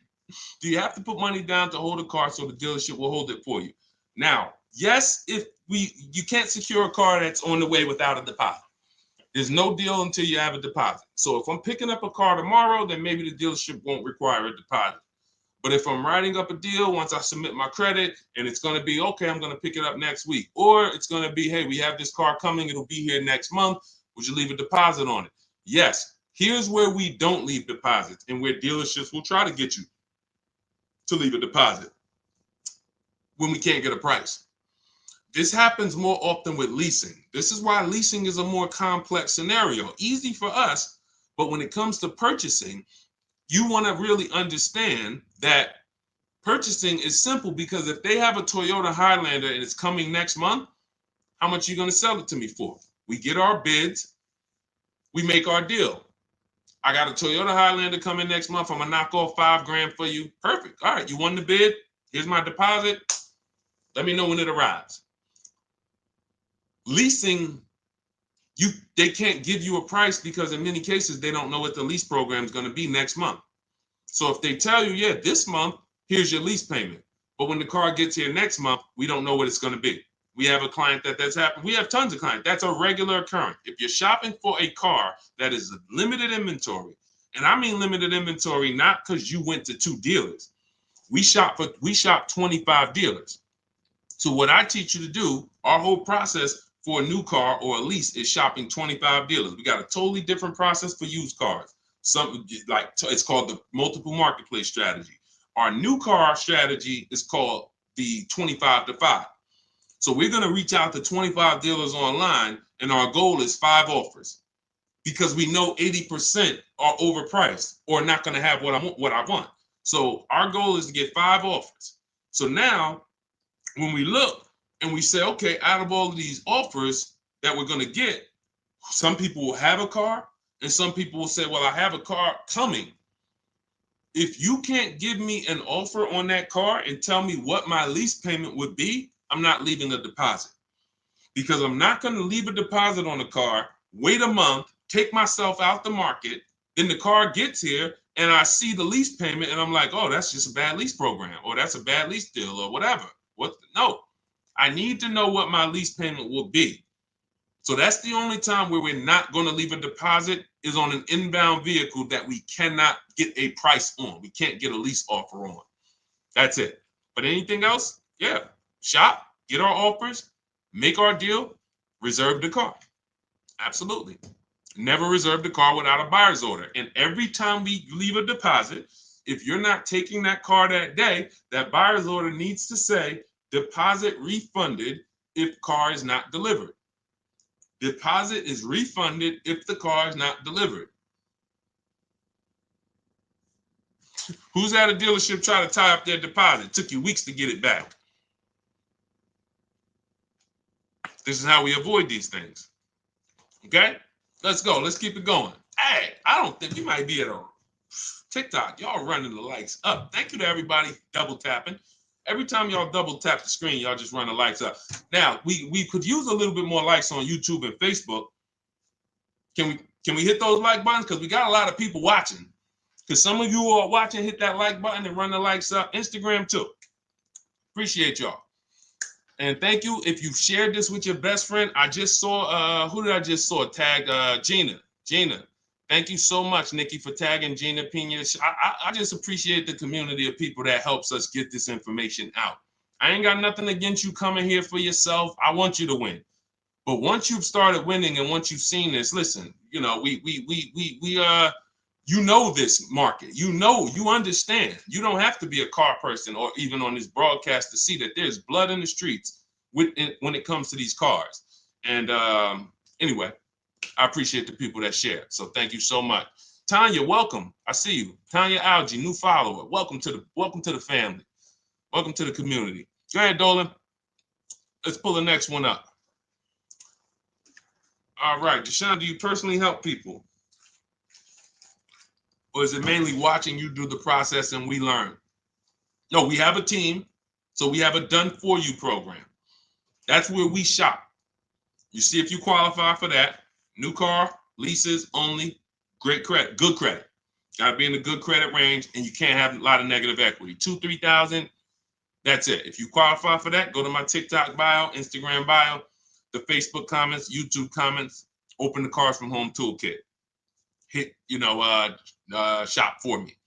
Do you have to put money down to hold a car so the dealership will hold it for you? Now, yes, you can't secure a car that's on the way without a deposit. There's no deal until you have a deposit. So if I'm picking up a car tomorrow, then maybe the dealership won't require a deposit. But if I'm writing up a deal, once I submit my credit, and it's going to be, okay, I'm going to pick it up next week. Or it's going to be, hey, we have this car coming. It'll be here next month. Would you leave a deposit on it? Yes. Here's where we don't leave deposits and where dealerships will try to get you to leave a deposit when we can't get a price. This happens more often with leasing. This is why leasing is a more complex scenario. Easy for us, but when it comes to purchasing, you want to really understand that purchasing is simple, because if they have a Toyota Highlander and it's coming next month, how much are you going to sell it to me for? We get our bids, we make our deal. I got a Toyota Highlander coming next month. I'm going to knock off $5,000 for you. Perfect. All right, you won the bid. Here's my deposit. Let me know when it arrives. Leasing, they can't give you a price because in many cases, they don't know what the lease program is going to be next month. So if they tell you, yeah, this month, here's your lease payment. But when the car gets here next month, we don't know what it's going to be. We have a client that's happened. We have tons of clients. That's a regular occurrence. If you're shopping for a car that is limited inventory, and I mean limited inventory, not because you went to 2 dealers. We shop 25 dealers. So what I teach you to do, our whole process, for a new car or a lease is shopping 25 dealers. We got a totally different process for used cars. It's called the multiple marketplace strategy. Our new car strategy is called the 25 to 5. So we're going to reach out to 25 dealers online, and our goal is 5 offers because we know 80% are overpriced or not going to have what I want. So our goal is to get 5 offers. So now when we look and we say, okay, out of all of these offers that we're going to get, some people will have a car and some people will say, well, I have a car coming. If you can't give me an offer on that car and tell me what my lease payment would be, I'm not leaving a deposit, because I'm not going to leave a deposit on the car, wait a month, take myself out the market, then the car gets here and I see the lease payment and I'm like, oh, that's just a bad lease program, or that's a bad lease deal, or whatever. No, I need to know what my lease payment will be. So that's the only time where we're not going to leave a deposit is on an inbound vehicle that we cannot get a price on. We can't get a lease offer on. That's it. But anything else, yeah, shop, get our offers, make our deal, reserve the car. Absolutely. Never reserve the car without a buyer's order. And every time we leave a deposit, if you're not taking that car that day, that buyer's order needs to say deposit refunded if car is not delivered. Deposit is refunded if the car is not delivered. Who's at a dealership trying to tie up their deposit? It took you weeks to get it back. This is how we avoid these things. Okay? Let's go. Let's keep it going. Hey, I don't think we might be at a TikTok. Y'all running the likes up. Thank you to everybody double tapping. Every time y'all double tap the screen, y'all just run the likes up. Now, we could use a little bit more likes on YouTube and Facebook. Can we hit those like buttons? Because we got a lot of people watching. Because some of you who are watching, hit that like button and run the likes up. Instagram too. Appreciate y'all. And thank you if you shared this with your best friend. I just saw, who did I just saw? Tag Gina. Gina. Thank you so much, Nikki, for tagging Gina Pena. I just appreciate the community of people that helps us get this information out. I ain't got nothing against you coming here for yourself. I want you to win. But once you've started winning and once you've seen this, listen, you know, you know this market. You know, you understand. You don't have to be a car person or even on this broadcast to see that there's blood in the streets when it comes to these cars. And anyway, I appreciate the people that share. So thank you so much. Tanya, welcome. I see you. Tanya Algie, new follower. Welcome to the family. Welcome to the community. Go ahead, Dolan. Let's pull the next one up. All right, Deshone, do you personally help people? Or is it mainly watching you do the process and we learn? No, we have a team. So we have a done for you program. That's where we shop. You see if you qualify for that. New car, leases only, great credit, good credit. Got to be in the good credit range, and you can't have a lot of negative equity. 2,000, 3,000, that's it. If you qualify for that, go to my TikTok bio, Instagram bio, the Facebook comments, YouTube comments, open the Cars from Home toolkit. Hit, shop for me.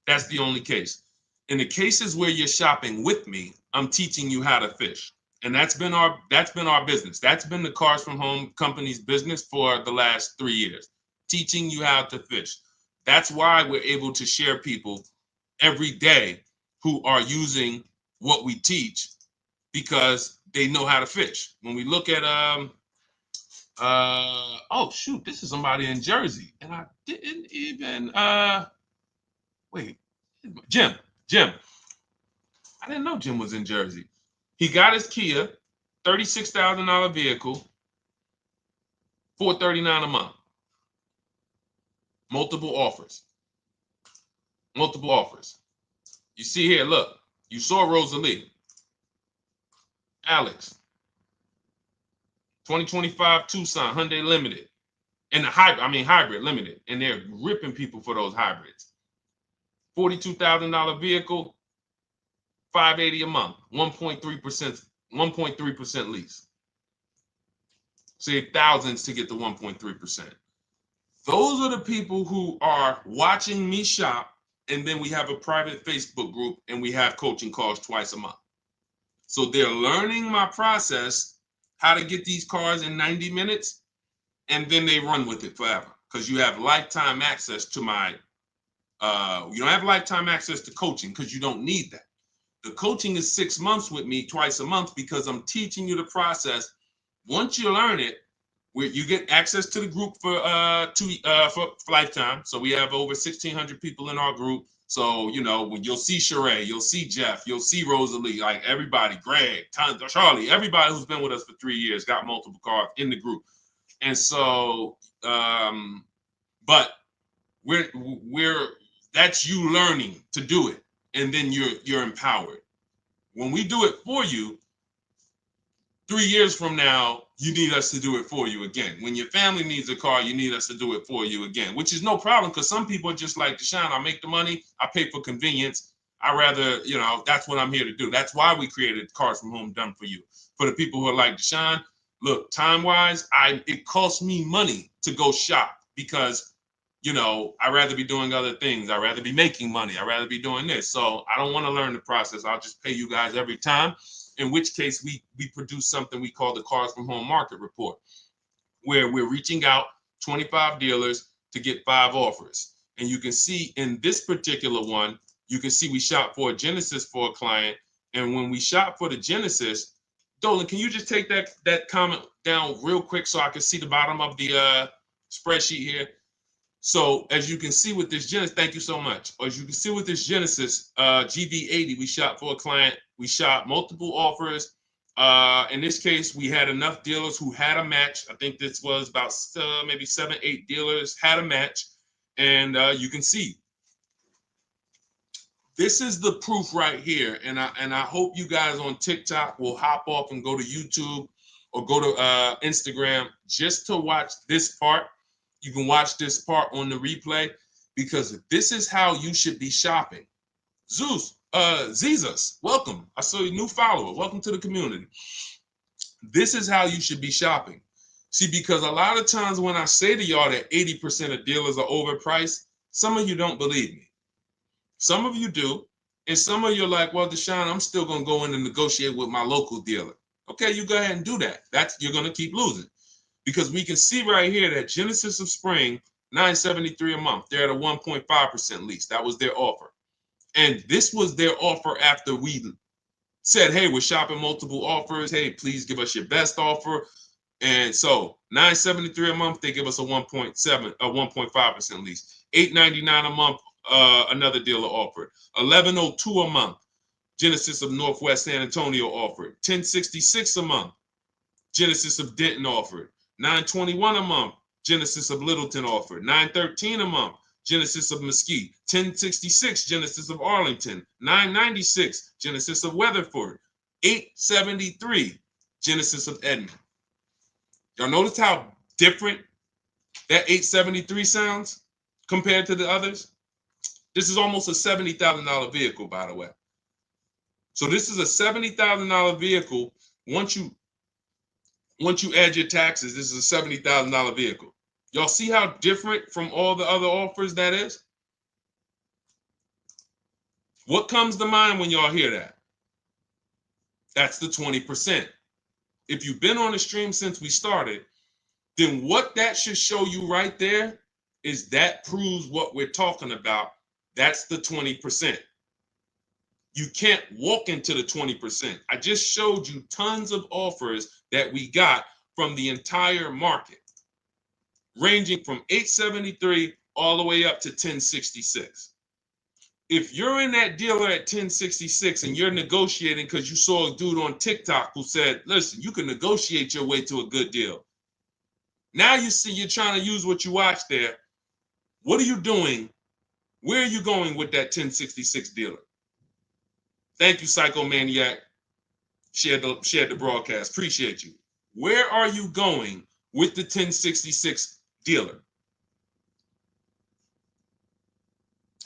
That's the only case. In the cases where you're shopping with me, I'm teaching you how to fish. And that's been our business. That's been the Cars from Home company's business for the last 3 years, teaching you how to fish. That's why we're able to share people every day who are using what we teach because they know how to fish. When we look at oh shoot, this is somebody in Jersey, and I didn't even wait, Jim. I didn't know Jim was in Jersey. He got his Kia, $36,000 vehicle, $439 a month. Multiple offers. You see here, look, you saw Rosalie. Alex, 2025 Tucson, Hyundai Limited. And the hybrid limited. And they're ripping people for those hybrids. $42,000 vehicle, $580 a month, 1.3% lease. Save thousands to get the 1.3%. Those are the people who are watching me shop, and then we have a private Facebook group, and we have coaching calls twice a month. So they're learning my process, how to get these cars in 90 minutes, and then they run with it forever because you have lifetime access to my, you don't have lifetime access to coaching because you don't need that. The coaching is 6 months with me twice a month because I'm teaching you the process. Once you learn it, where you get access to the group for lifetime. So we have over 1,600 people in our group. So, you know, when you'll see Sheree, you'll see Jeff, you'll see Rosalie, like everybody, Greg, Charlie, everybody who's been with us for 3 years got multiple cars in the group. And so, but we're that's you learning to do it, and then you're empowered. When we do it for you, 3 years from now, you need us to do it for you again. When your family needs a car, you need us to do it for you again, which is no problem because some people are just like, Deshone, I make the money, I pay for convenience. I rather, you know, that's what I'm here to do. That's why we created Cars from Home Done for You. For the people who are like, Deshone, look, time-wise, it costs me money to go shop because, you know, I'd rather be doing other things. I'd rather be making money. I'd rather be doing this. So I don't want to learn the process. I'll just pay you guys every time. In which case we produce something we call the Cars from Home Market Report, where we're reaching out 25 dealers to get 5 offers. And you can see in this particular one, you can see we shot for a Genesis for a client. And when we shot for the Genesis, Dolan, can you just take that comment down real quick so I can see the bottom of the spreadsheet here? So as you can see with this Genesis, thank you so much. As you can see with this Genesis GV80, we shot for a client. We shot multiple offers. In this case, we had enough dealers who had a match. I think this was about maybe 7, 8 dealers had a match. And you can see, this is the proof right here. And I hope you guys on TikTok will hop off and go to YouTube or go to Instagram just to watch this part. You can watch this part on the replay because this is how you should be shopping. Zeus, Zezus, welcome. I saw you, new follower. Welcome to the community. This is how you should be shopping. See, because a lot of times when I say to y'all that 80% of dealers are overpriced, some of you don't believe me. Some of you do. And some of you are like, well, Deshone, I'm still going to go in and negotiate with my local dealer. Okay, you go ahead and do that. You're going to keep losing. Because we can see right here that Genesis of Spring, $973 a month. They're at a 1.5% lease. That was their offer. And this was their offer after we said, hey, we're shopping multiple offers. Hey, please give us your best offer. And so $973 a month, they give us a 1.5% lease. $899 a month, another dealer offered. $1,102 a month, Genesis of Northwest San Antonio offered. $1,066 a month, Genesis of Denton offered. $921 a month, Genesis of Littleton offered. $913 a month, Genesis of Mesquite. $1066, Genesis of Arlington. $996, Genesis of Weatherford. $873, Genesis of Edmond. Y'all notice how different that $873 sounds compared to the others? This is almost a $70,000 vehicle, by the way. So this is a $70,000 vehicle. Once you add your taxes, this is a $70,000 vehicle. Y'all see how different from all the other offers that is? What comes to mind when y'all hear that? That's the 20%. If you've been on the stream since we started, then what that should show you right there is that proves what we're talking about. That's the 20%. You can't walk into the 20%. I just showed you tons of offers that we got from the entire market, ranging from $873 all the way up to $1,066. If you're in that dealer at $1,066 and you're negotiating because you saw a dude on TikTok who said, listen, you can negotiate your way to a good deal. Now you see you're trying to use what you watched there. What are you doing? Where are you going with that $1,066 dealer? Thank you, Psychomaniac. Shared the broadcast. Appreciate you. Where are you going with the $1,066 dealer?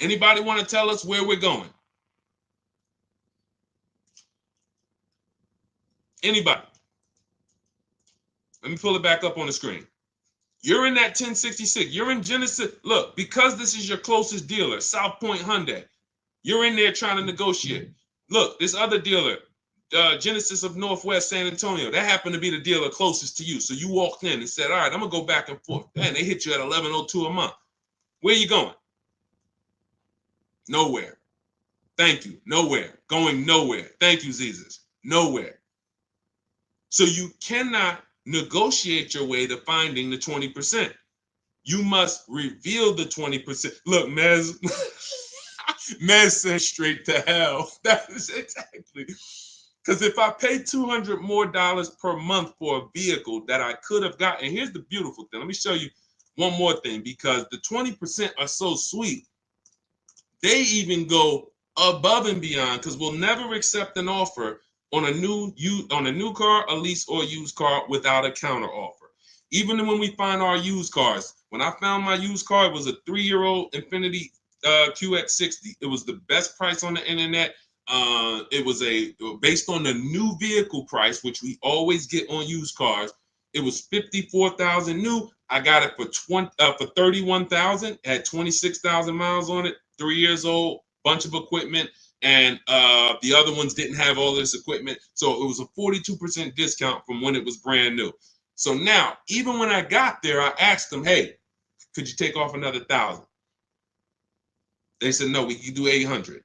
Anybody want to tell us where we're going? Anybody? Let me pull it back up on the screen. You're in that $1,066. You're in Genesis. Look, because this is your closest dealer, South Point Hyundai, you're in there trying to negotiate. Look, this other dealer, Genesis of Northwest San Antonio. That happened to be the dealer closest to you. So you walked in and said, all right, I'm going to go back and forth. Man, they hit you at $11.02 a month. Where you going? Nowhere. Thank you. Nowhere. Going nowhere. Thank you, Jesus. Nowhere. So you cannot negotiate your way to finding the 20%. You must reveal the 20%. Look, Mez, Mez said straight to hell. That is exactly. Because if I pay $200 more per month for a vehicle that I could have gotten, here's the beautiful thing. Let me show you one more thing, because the 20% are so sweet. They even go above and beyond, because we'll never accept an offer on a new car, a lease, or a used car without a counter offer. Even when we find our used cars, when I found my used car, it was a 3-year-old Infiniti QX60. It was the best price on the internet. It was based on the new vehicle price, which we always get on used cars. It was $54,000 new. I got it for $31,000. Had 26,000 miles on it. 3 years old, bunch of equipment, and the other ones didn't have all this equipment. So it was a 42% discount from when it was brand new. So now, even when I got there, I asked them, hey, could you take off another 1,000? They said, no, we can do 800.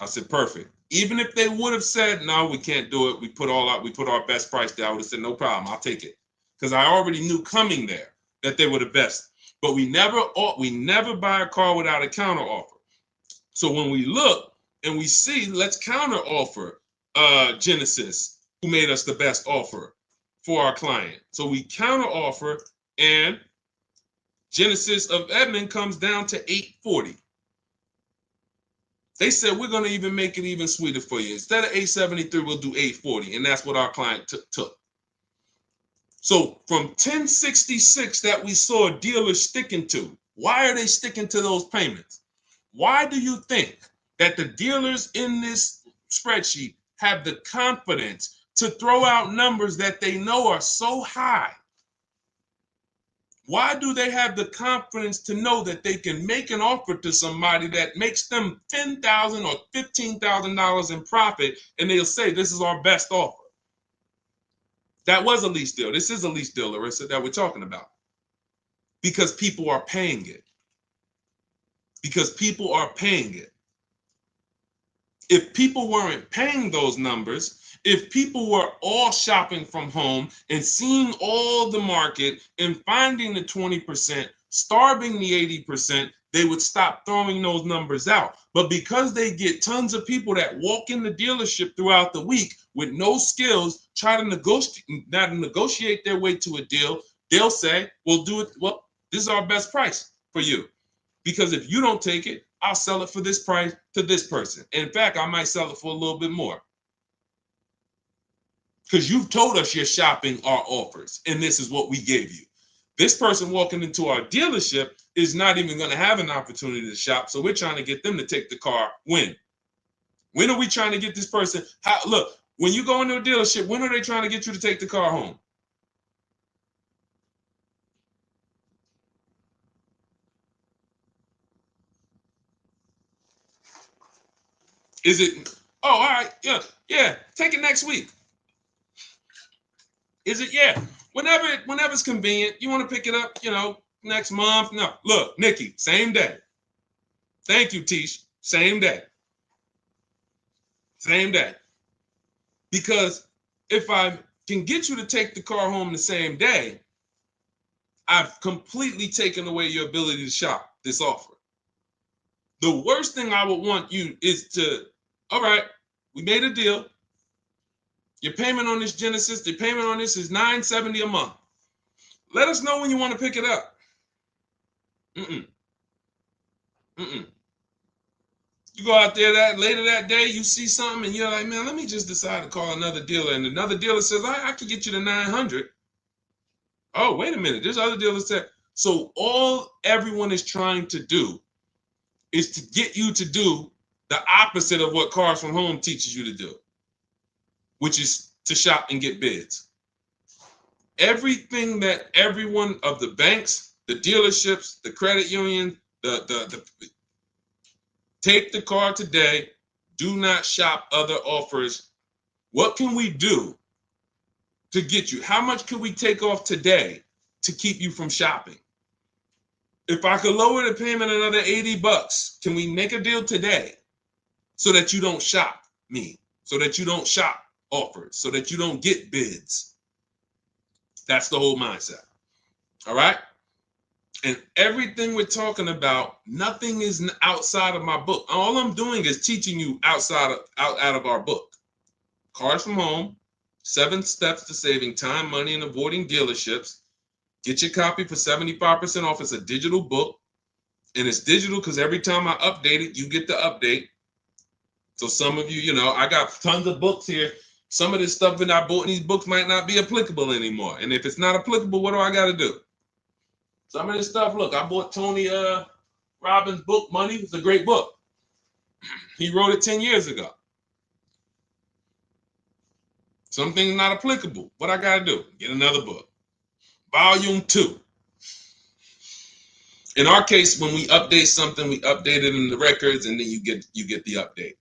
I said, perfect. Even if they would have said, no, we can't do it, we put our best price there, I would have said, no problem, I'll take it. Because I already knew coming there that they were the best. But we never buy a car without a counter offer. So when we look and we see, let's counter offer Genesis, who made us the best offer for our client. So we counter offer, and Genesis of Edmond comes down to $840. They said, we're going to even make it even sweeter for you. Instead of $873, we'll do $840. And that's what our client took. So from $1,066 that we saw dealers sticking to, why are they sticking to those payments? Why do you think that the dealers in this spreadsheet have the confidence to throw out numbers that they know are so high? Why do they have the confidence to know that they can make an offer to somebody that makes them $10,000 or $15,000 in profit, and they'll say, this is our best offer? That was a lease deal. This is a lease deal, Larissa, that we're talking about. Because people are paying it. Because people are paying it. If people weren't paying those numbers, if people were all shopping from home and seeing all the market and finding the 20%, starving the 80%, they would stop throwing those numbers out. But because they get tons of people that walk in the dealership throughout the week with no skills, try to negotiate their way to a deal, they'll say, well, this is our best price for you. Because if you don't take it, I'll sell it for this price to this person. In fact, I might sell it for a little bit more. Because you've told us you're shopping our offers, and this is what we gave you. This person walking into our dealership is not even going to have an opportunity to shop, so we're trying to get them to take the car. When are we trying to get this person? Look, when you go into a dealership, when are they trying to get you to take the car home? Is it, oh, all right, yeah, take it next week. Is it, yeah, whenever it's convenient, you want to pick it up, next month? No, look, Nikki, same day. Thank you, Tish, same day. Same day. Because if I can get you to take the car home the same day, I've completely taken away your ability to shop this offer. The worst thing I would want you is to, all right, we made a deal. Your payment on this Genesis, the payment on this is $970 a month. Let us know when you want to pick it up. You go out there later that day, you see something, and you're like, man, let me just decide to call another dealer. And another dealer says, I can get you to 900. Oh, wait a minute. This other dealer said. So all everyone is trying to do is to get you to do the opposite of what Cars from Home teaches you to do, which is to shop and get bids. Everything that everyone of the banks, the dealerships, the credit union, the take the car today, Do not shop other offers. What can we do to get you? How much can we take off today to keep you from shopping? If I could lower the payment another 80 bucks, can we make a deal today so that you don't shop me, so that you don't shop offers, so that you don't get bids? That's the whole mindset. All right? And everything we're talking about, nothing is outside of my book. All I'm doing is teaching you out of our book. Cars from Home, 7 Steps to Saving Time, Money, and Avoiding Dealerships. Get your copy for 75% off. It's a digital book. And it's digital because every time I update it, you get the update. So some of you, you know, I got tons of books here. Some of this stuff that I bought in these books might not be applicable anymore. And if it's not applicable, what do I got to do? Some of this stuff, look, I bought Tony Robbins' book, Money. It's a great book. He wrote it 10 years ago. Some things not applicable. What I got to do? Get another book. Volume 2. In our case, when we update something, we update it in the records, and then you get the update.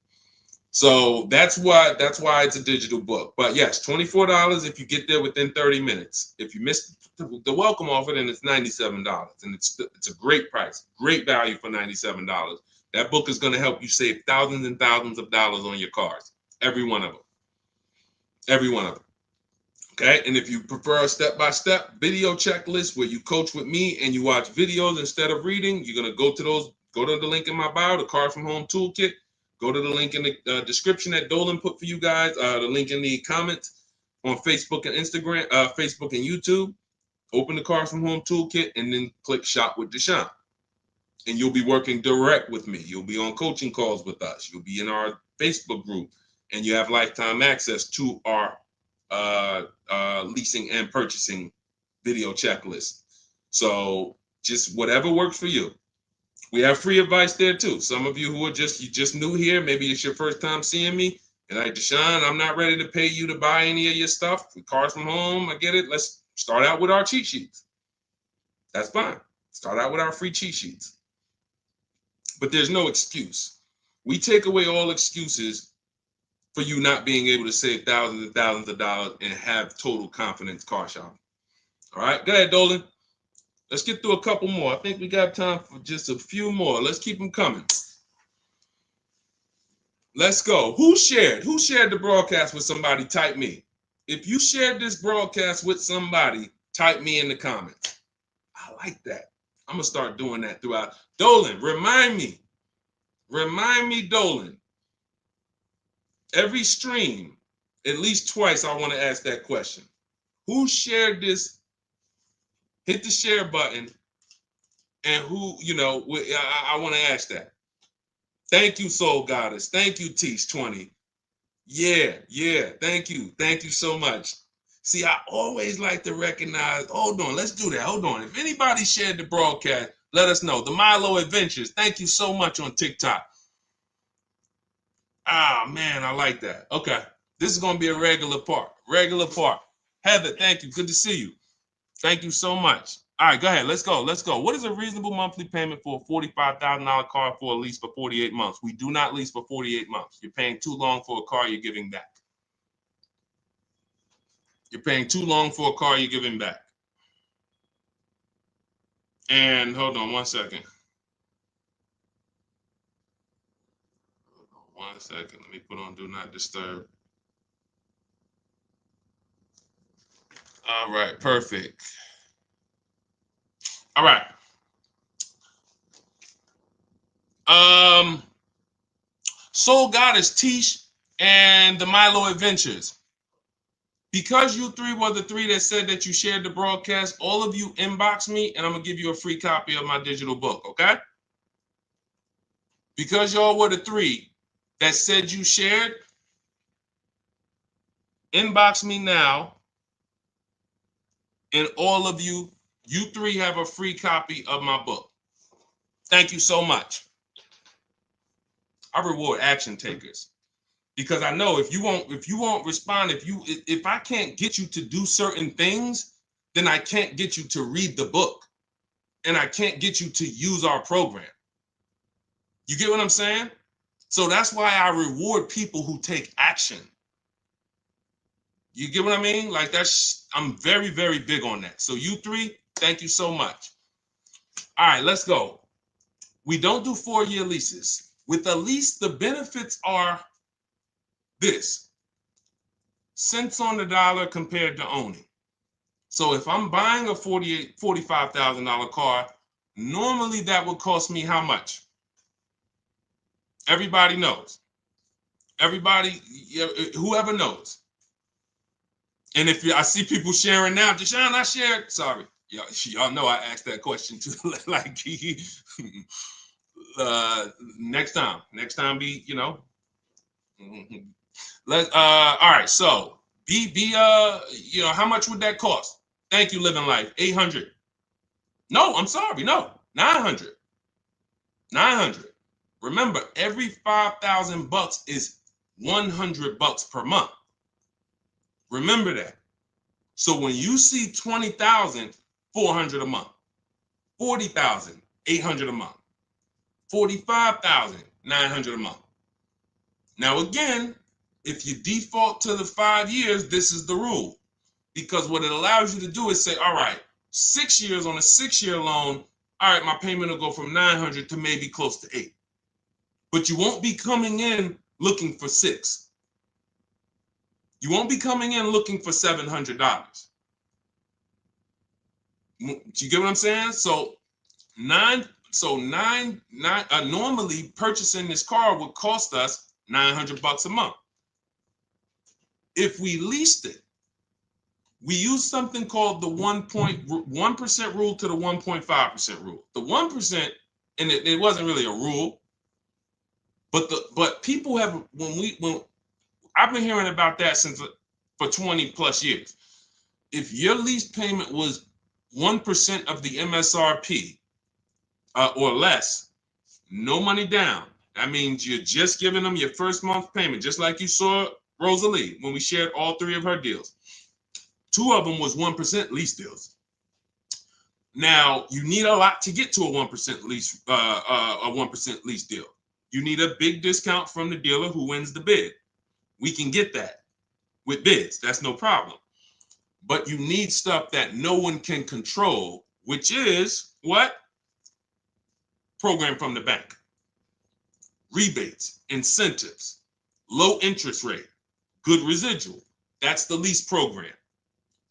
So that's why it's a digital book. But yes, $24 if you get there within 30 minutes. If you miss the welcome offer, then it's $97, and it's a great price, great value for $97. That book is going to help you save thousands and thousands of dollars on your cars, every one of them. Every one of them. Okay, and if you prefer a step-by-step video checklist where you coach with me and you watch videos instead of reading, you're going to go to the link in my bio, the Car From Home Toolkit. Go to the link in the description that Dolan put for you guys, the link in the comments on Facebook and Instagram, Facebook and YouTube. Open the Car From Home Toolkit and then click Shop with Deshone. And you'll be working direct with me. You'll be on coaching calls with us. You'll be in our Facebook group, and you have lifetime access to our leasing and purchasing video checklist. So just whatever works for you. We have free advice there too. Some of you who are just new here, maybe it's your first time seeing me, and like, Deshone, I'm not ready to pay you to buy any of your stuff. Cars From Home, I get it. Let's start out with our cheat sheets. That's fine. Start out with our free cheat sheets. But there's no excuse. We take away all excuses for you not being able to save thousands and thousands of dollars and have total confidence car shopping. All right, go ahead, Dolan. Let's get through a couple more. I think we got time for just a few more. Let's keep them coming. Let's go. Who shared the broadcast with somebody? Type me. If you shared this broadcast with somebody, type me in the comments. I like that. I'm going to start doing that throughout. Dolan, remind me, Dolan. Every stream, at least twice, I want to ask that question. Who shared this? Hit the share button. And who, I want to ask that. Thank you, Soul Goddess. Thank you, Teach20. Yeah. Thank you. Thank you so much. See, I always like to recognize. Hold on. Let's do that. Hold on. If anybody shared the broadcast, let us know. The Milo Adventures. Thank you so much on TikTok. Ah, man, I like that. Okay. This is going to be a regular part. Heather, thank you. Good to see you. Thank you so much. All right, go ahead. Let's go. What is a reasonable monthly payment for a $45,000 car for a lease for 48 months? We do not lease for 48 months. You're paying too long for a car you're giving back. And hold on one second. Let me put on Do Not Disturb. All right, perfect. All right. Soul Goddess, Tish, and the Milo Adventures. Because you three were the three that said that you shared the broadcast, all of you inbox me, and I'm going to give you a free copy of my digital book, okay? Because y'all were the three that said you shared, inbox me now, and all of you three have a free copy of my book. Thank you so much. I reward action takers because I know if you won't respond, if I can't get you to do certain things, then I can't get you to read the book and I can't get you to use our program. You get what I'm saying? So that's why I reward people who take action. You get what I mean? Like I'm very, very big on that. So you three, thank you so much. All right, let's go. We don't do 4-year leases. With a lease, the benefits are this: cents on the dollar compared to owning. So if I'm buying a $45,000 car, normally that would cost me how much? Everybody knows. Everybody, whoever knows. And if I see people sharing now, Deshone, I shared. Sorry, y'all know I asked that question too. Like, next time, be all right. So how much would that cost? Thank you, Living Life. 800. No, I'm sorry. No, 900. 900. Remember, every $5,000 is $100 per month. Remember that. So when you see 20,000, 400 a month, 40,000, 800 a month, 45,000, 900 a month. Now again, if you default to the 5 years, this is the rule, because what it allows you to do is say, all right, 6 years on a 6-year loan. All right, my payment will go from 900 to maybe close to 8. But you won't be coming in looking for 6. You won't be coming in looking for $700. Do you get what I'm saying? So normally purchasing this car would cost us $900 a month. If we leased it, we use something called the 1% rule to the 1.5% rule. The 1%, and it wasn't really a rule, but people have, when I've been hearing about that for 20 plus years. If your lease payment was 1% of the MSRP or less, no money down. That means you're just giving them your first month payment, just like you saw Rosalie when we shared all 3 of her deals. 2 of them was 1% lease deals. Now you need a lot to get to a 1% lease, a 1% lease deal. You need a big discount from the dealer who wins the bid. We can get that with bids. That's no problem. But you need stuff that no one can control, which is what? Program from the bank. Rebates, incentives, low interest rate, good residual. That's the lease program.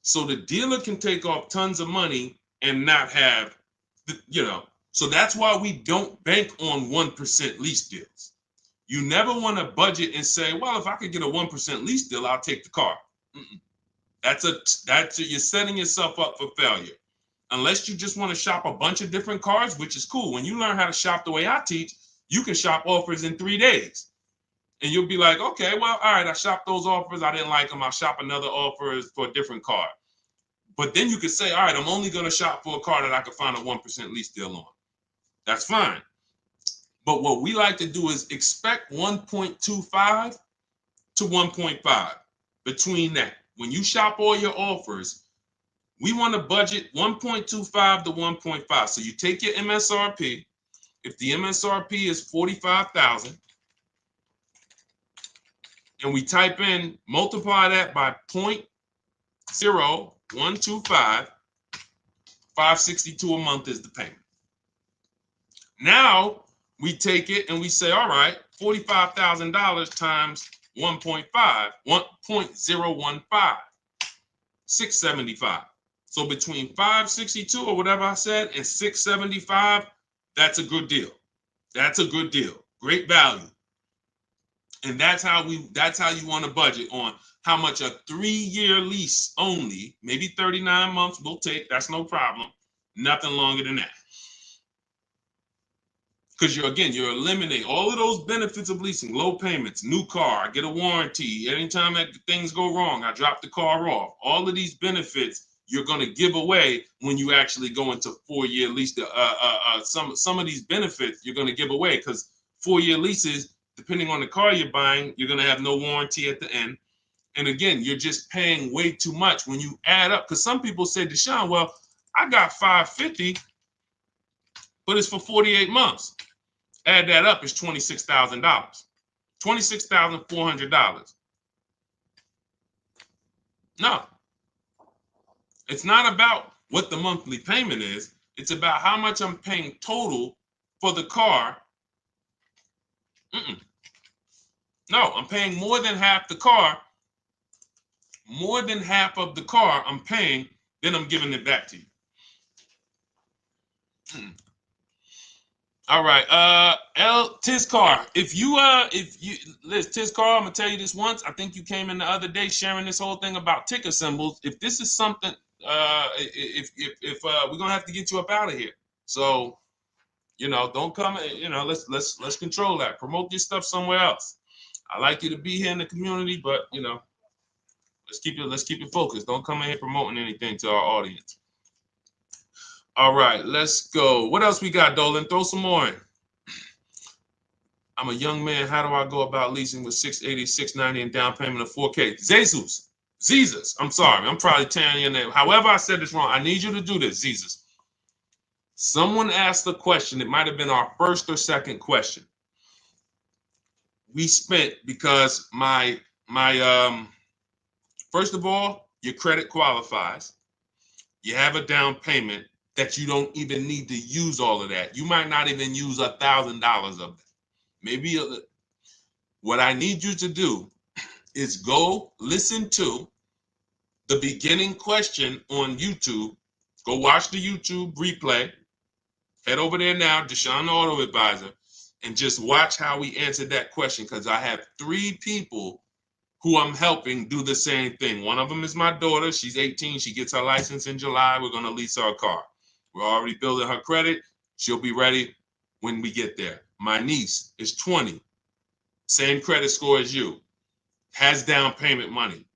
So the dealer can take off tons of money and not have, so that's why we don't bank on 1% lease deals. You never want to budget and say, well, if I could get a 1% lease deal, I'll take the car. You're setting yourself up for failure. Unless you just want to shop a bunch of different cars, which is cool. When you learn how to shop the way I teach, you can shop offers in 3 days. And you'll be like, okay, well, all right, I shopped those offers. I didn't like them. I'll shop another offer for a different car. But then you could say, all right, I'm only going to shop for a car that I could find a 1% lease deal on. That's fine. But what we like to do is expect 1.25 to 1.5 between that. When you shop all your offers, we want to budget 1.25 to 1.5. So you take your MSRP. If the MSRP is 45,000, and we type in, multiply that by 0.0125, $562 a month is the payment. Now we take it and we say, all right, $45,000 times 1.5, 1.015, 675. So between 562 or whatever I said and 675, that's a good deal. That's a good deal. Great value. And that's how you want to budget on how much a 3-year lease only, maybe 39 months we'll take. That's no problem. Nothing longer than that. Because you're eliminating all of those benefits of leasing: low payments, new car, I get a warranty. Anytime that things go wrong, I drop the car off. All of these benefits you're going to give away when you actually go into 4-year lease. Some of these benefits you're going to give away, because 4-year leases, depending on the car you're buying, you're going to have no warranty at the end. And again, you're just paying way too much when you add up. Because some people say, Deshone, well, I got $550, but it's for 48 months. Add that up, it's $26,000. $26,400. No, it's not about what the monthly payment is. It's about how much I'm paying total for the car. No, I'm paying more than half the car. More than half of the car I'm paying, then I'm giving it back to you. All right, Tizcar, if you Liz, Tizcar, I'm gonna tell you this once. I think you came in the other day sharing this whole thing about ticker symbols. If this is something, if we're gonna have to get you up out of here. So, don't come. Let's control that. Promote this stuff somewhere else. I like you to be here in the community, but let's keep it focused. Don't come in here promoting anything to our audience. All right, let's go. What else we got, Dolan? Throw some more in. I'm a young man. How do I go about leasing with $680, $690 and down payment of $4K? Jesus. I'm sorry. I'm probably tearing your name. However, I said this wrong. I need you to do this, Jesus. Someone asked a question. It might have been our first or second question. We spent because my first of all, your credit qualifies. You have a down payment that you don't even need to use all of that. You might not even use $1,000 of that. Maybe what I need you to do is go listen to the beginning question on YouTube. Go watch the YouTube replay. Head over there now, Deshone the Auto Advisor, and just watch how we answered that question, because I have 3 people who I'm helping do the same thing. One of them is my daughter. She's 18. She gets her license in July. We're going to lease her a car. We're already building her credit. She'll be ready when we get there. My niece is 20. Same credit score as you. Has down payment money.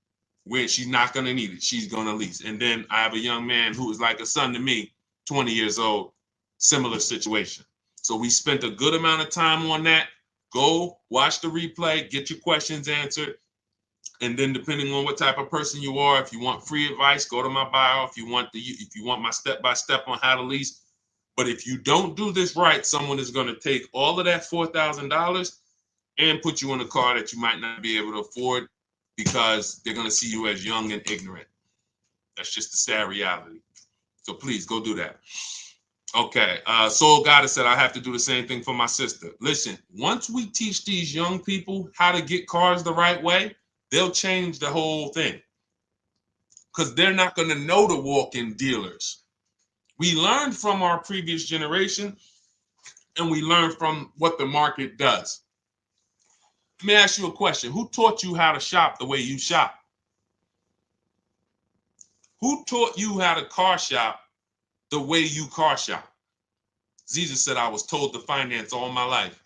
Where she's not going to need it. She's going to lease. And then I have a young man who is like a son to me, 20 years old. Similar situation. So we spent a good amount of time on that. Go watch the replay. Get your questions answered. And then depending on what type of person you are, if you want free advice, go to my bio. If you want my step-by-step on how to lease. But if you don't do this right, someone is going to take all of that $4,000 and put you in a car that you might not be able to afford, because they're going to see you as young and ignorant. That's just the sad reality. So please go do that. Okay. Soul Goddess said I have to do the same thing for my sister. Listen, once we teach these young people how to get cars the right way, they'll change the whole thing, because they're not going to know the walk-in dealers. We learned from our previous generation, and we learned from what the market does. Let me ask you a question. Who taught you how to shop the way you shop? Who taught you how to car shop the way you car shop? Ziza said, I was told to finance all my life.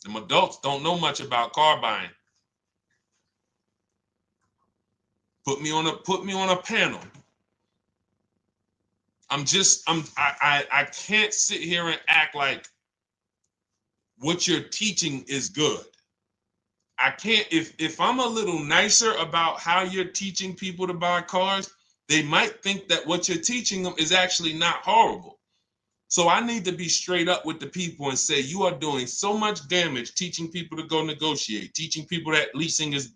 Them adults don't know much about car buying. Put me on a panel. I can't sit here and act like what you're teaching is good. I can't, if I'm a little nicer about how you're teaching people to buy cars, they might think that what you're teaching them is actually not horrible. So I need to be straight up with the people and say, you are doing so much damage teaching people to go negotiate, teaching people that leasing is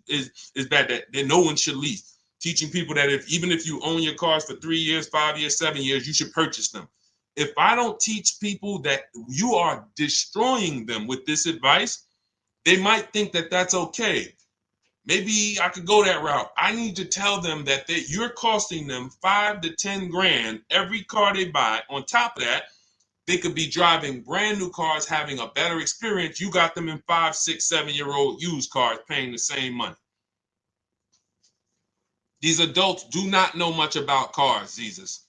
bad, that no one should lease, teaching people that even if you own your cars for 3 years, 5 years, 7 years, you should purchase them. If I don't teach people that you are destroying them with this advice, they might think that that's okay. Maybe I could go that route. I need to tell them that you're costing them $5 to $10 grand every car they buy. On top of that, they could be driving brand new cars, having a better experience. You got them in 5, 6, 7-year-old used cars paying the same money. These adults do not know much about cars, Jesus.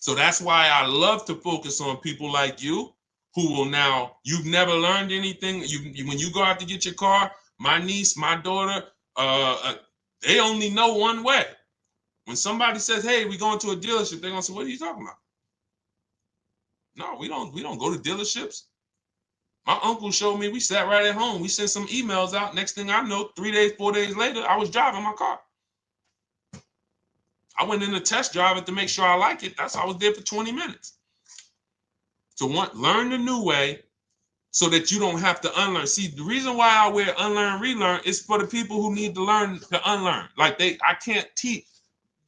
So that's why I love to focus on people like you, who will now, you've never learned anything. When you go out to get your car, my niece, my daughter, they only know one way. When somebody says, hey, we're going to a dealership, they're going to say, what are you talking about? No, we don't go to dealerships. My uncle showed me, we sat right at home. We sent some emails out. Next thing I know, 3 days, 4 days later, I was driving my car. I went in to test drive it to make sure I like it. I was there for 20 minutes. So learn the new way, so that you don't have to unlearn. See, the reason why I wear unlearn, relearn is for the people who need to learn to unlearn. Like I can't teach,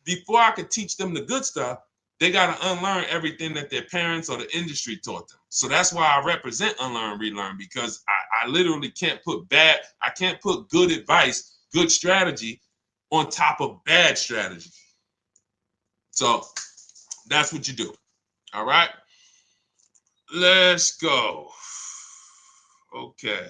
before I could teach them the good stuff, they got to unlearn everything that their parents or the industry taught them. So that's why I represent unlearn, relearn, because I literally can't put good advice, good strategy on top of bad strategy. So that's what you do. All right. Let's go. Okay.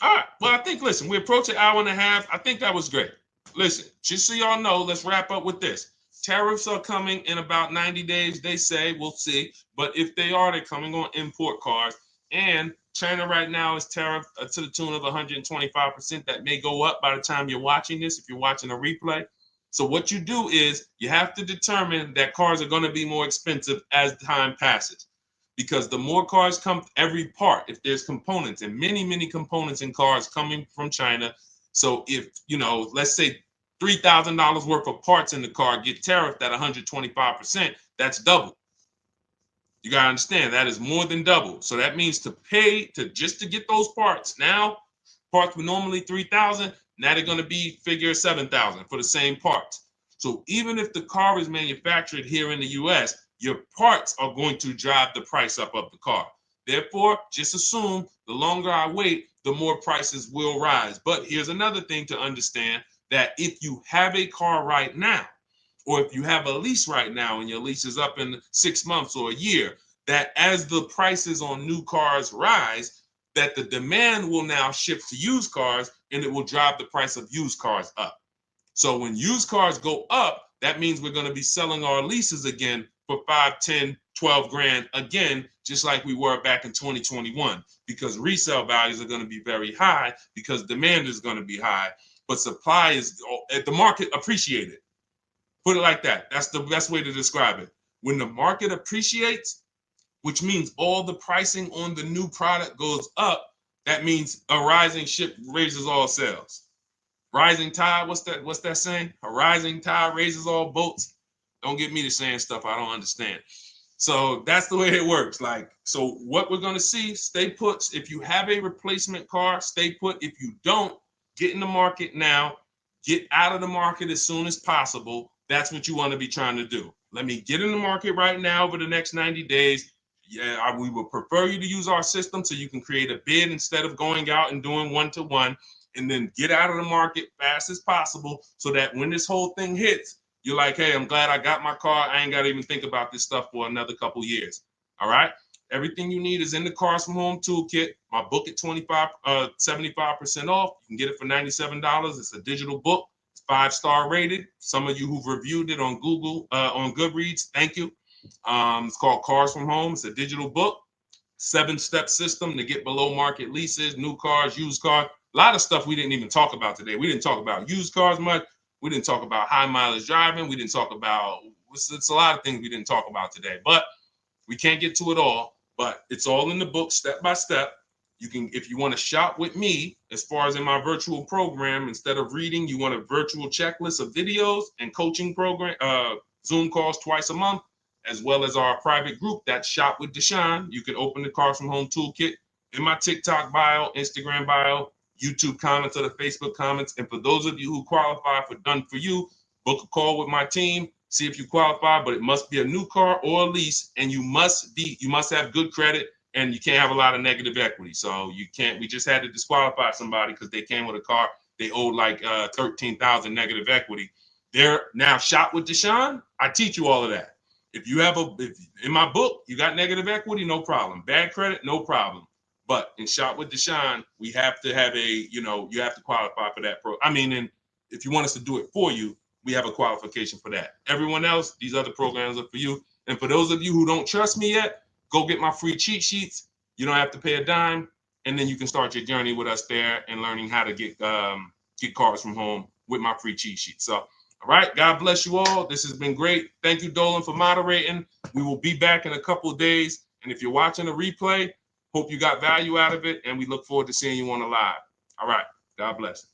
All right. Well, I think, listen, we approach an hour and a half. I think that was great. Listen, just so y'all know, let's wrap up with this. Tariffs are coming in about 90 days, they say. We'll see. But if they are, they're coming on import cars. And China right now is tariffed to the tune of 125%. That may go up by the time you're watching this, if you're watching a replay. So what you do is you have to determine that cars are going to be more expensive as time passes. Because the more cars come, every part, if there's components, and many components in cars coming from China. So if, let's say $3,000 worth of parts in the car get tariffed at 125%, that's double. You got to understand that is more than double. So that means to pay just to get those parts. Now, parts were normally $3,000. Now they're going to be figure $7,000 for the same parts. So even if the car is manufactured here in the US, your parts are going to drive the price up of the car. Therefore, just assume the longer I wait, the more prices will rise. But here's another thing to understand, that if you have a car right now, or if you have a lease right now and your lease is up in 6 months or a year, that as the prices on new cars rise, that the demand will now shift to used cars and it will drive the price of used cars up. So when used cars go up, that means we're going to be selling our leases again for 5, 10, 12 grand again, just like we were back in 2021, because resale values are going to be very high because demand is going to be high, but supply is at the market appreciated. Put it like that. That's the best way to describe it. When the market appreciates, which means all the pricing on the new product goes up, that means a rising ship raises all sails. Rising tide, what's that saying? A rising tide raises all boats. Don't get me to saying stuff I don't understand. So that's the way it works. So what we're going to see, stay put. If you have a replacement car, stay put. If you don't, get in the market now. Get out of the market as soon as possible. That's what you want to be trying to do. Let me get in the market right now over the next 90 days. Yeah, we would prefer you to use our system so you can create a bid instead of going out and doing one-to-one, and then get out of the market fast as possible so that when this whole thing hits, you're like, hey, I'm glad I got my car. I ain't got to even think about this stuff for another couple years. All right. Everything you need is in the Cars from Home Toolkit. My book at 75% off. You can get it for $97. It's a digital book. It's 5-star rated. Some of you who've reviewed it on Google, on Goodreads, thank you. It's called Cars from Home. It's a digital book. 7-step system to get below market leases, new cars, used cars. A lot of stuff we didn't even talk about today. We didn't talk about used cars much. We didn't talk about high mileage driving. We didn't talk about, it's a lot of things we didn't talk about today, but we can't get to it all. But it's all in the book, step by step. You can, if you want to shop with me, as far as in my virtual program, instead of reading, you want a virtual checklist of videos and coaching program, Zoom calls twice a month, as well as our private group, that's Shop with Deshone. You can open the Cars from Home Toolkit in my TikTok bio, Instagram bio, YouTube comments, or the Facebook comments. And for those of you who qualify for Done For You, book a call with my team, see if you qualify, but it must be a new car or a lease, and you must have good credit, and you can't have a lot of negative equity. So you can't, we just had to disqualify somebody because they came with a car, they owed like 13,000 negative equity. They're now Shop with Deshone. I teach you all of that. If you have in my book, you got negative equity, no problem. Bad credit, no problem. But in Shop with Deshone, we have to have you have to qualify for that. And if you want us to do it for you, we have a qualification for that. Everyone else, these other programs are for you. And for those of you who don't trust me yet, go get my free cheat sheets. You don't have to pay a dime. And then you can start your journey with us there and learning how to get cars from home with my free cheat sheet. So, all right. God bless you all. This has been great. Thank you, Dolan, for moderating. We will be back in a couple of days. And if you're watching a replay, hope you got value out of it. And we look forward to seeing you on the live. All right. God bless.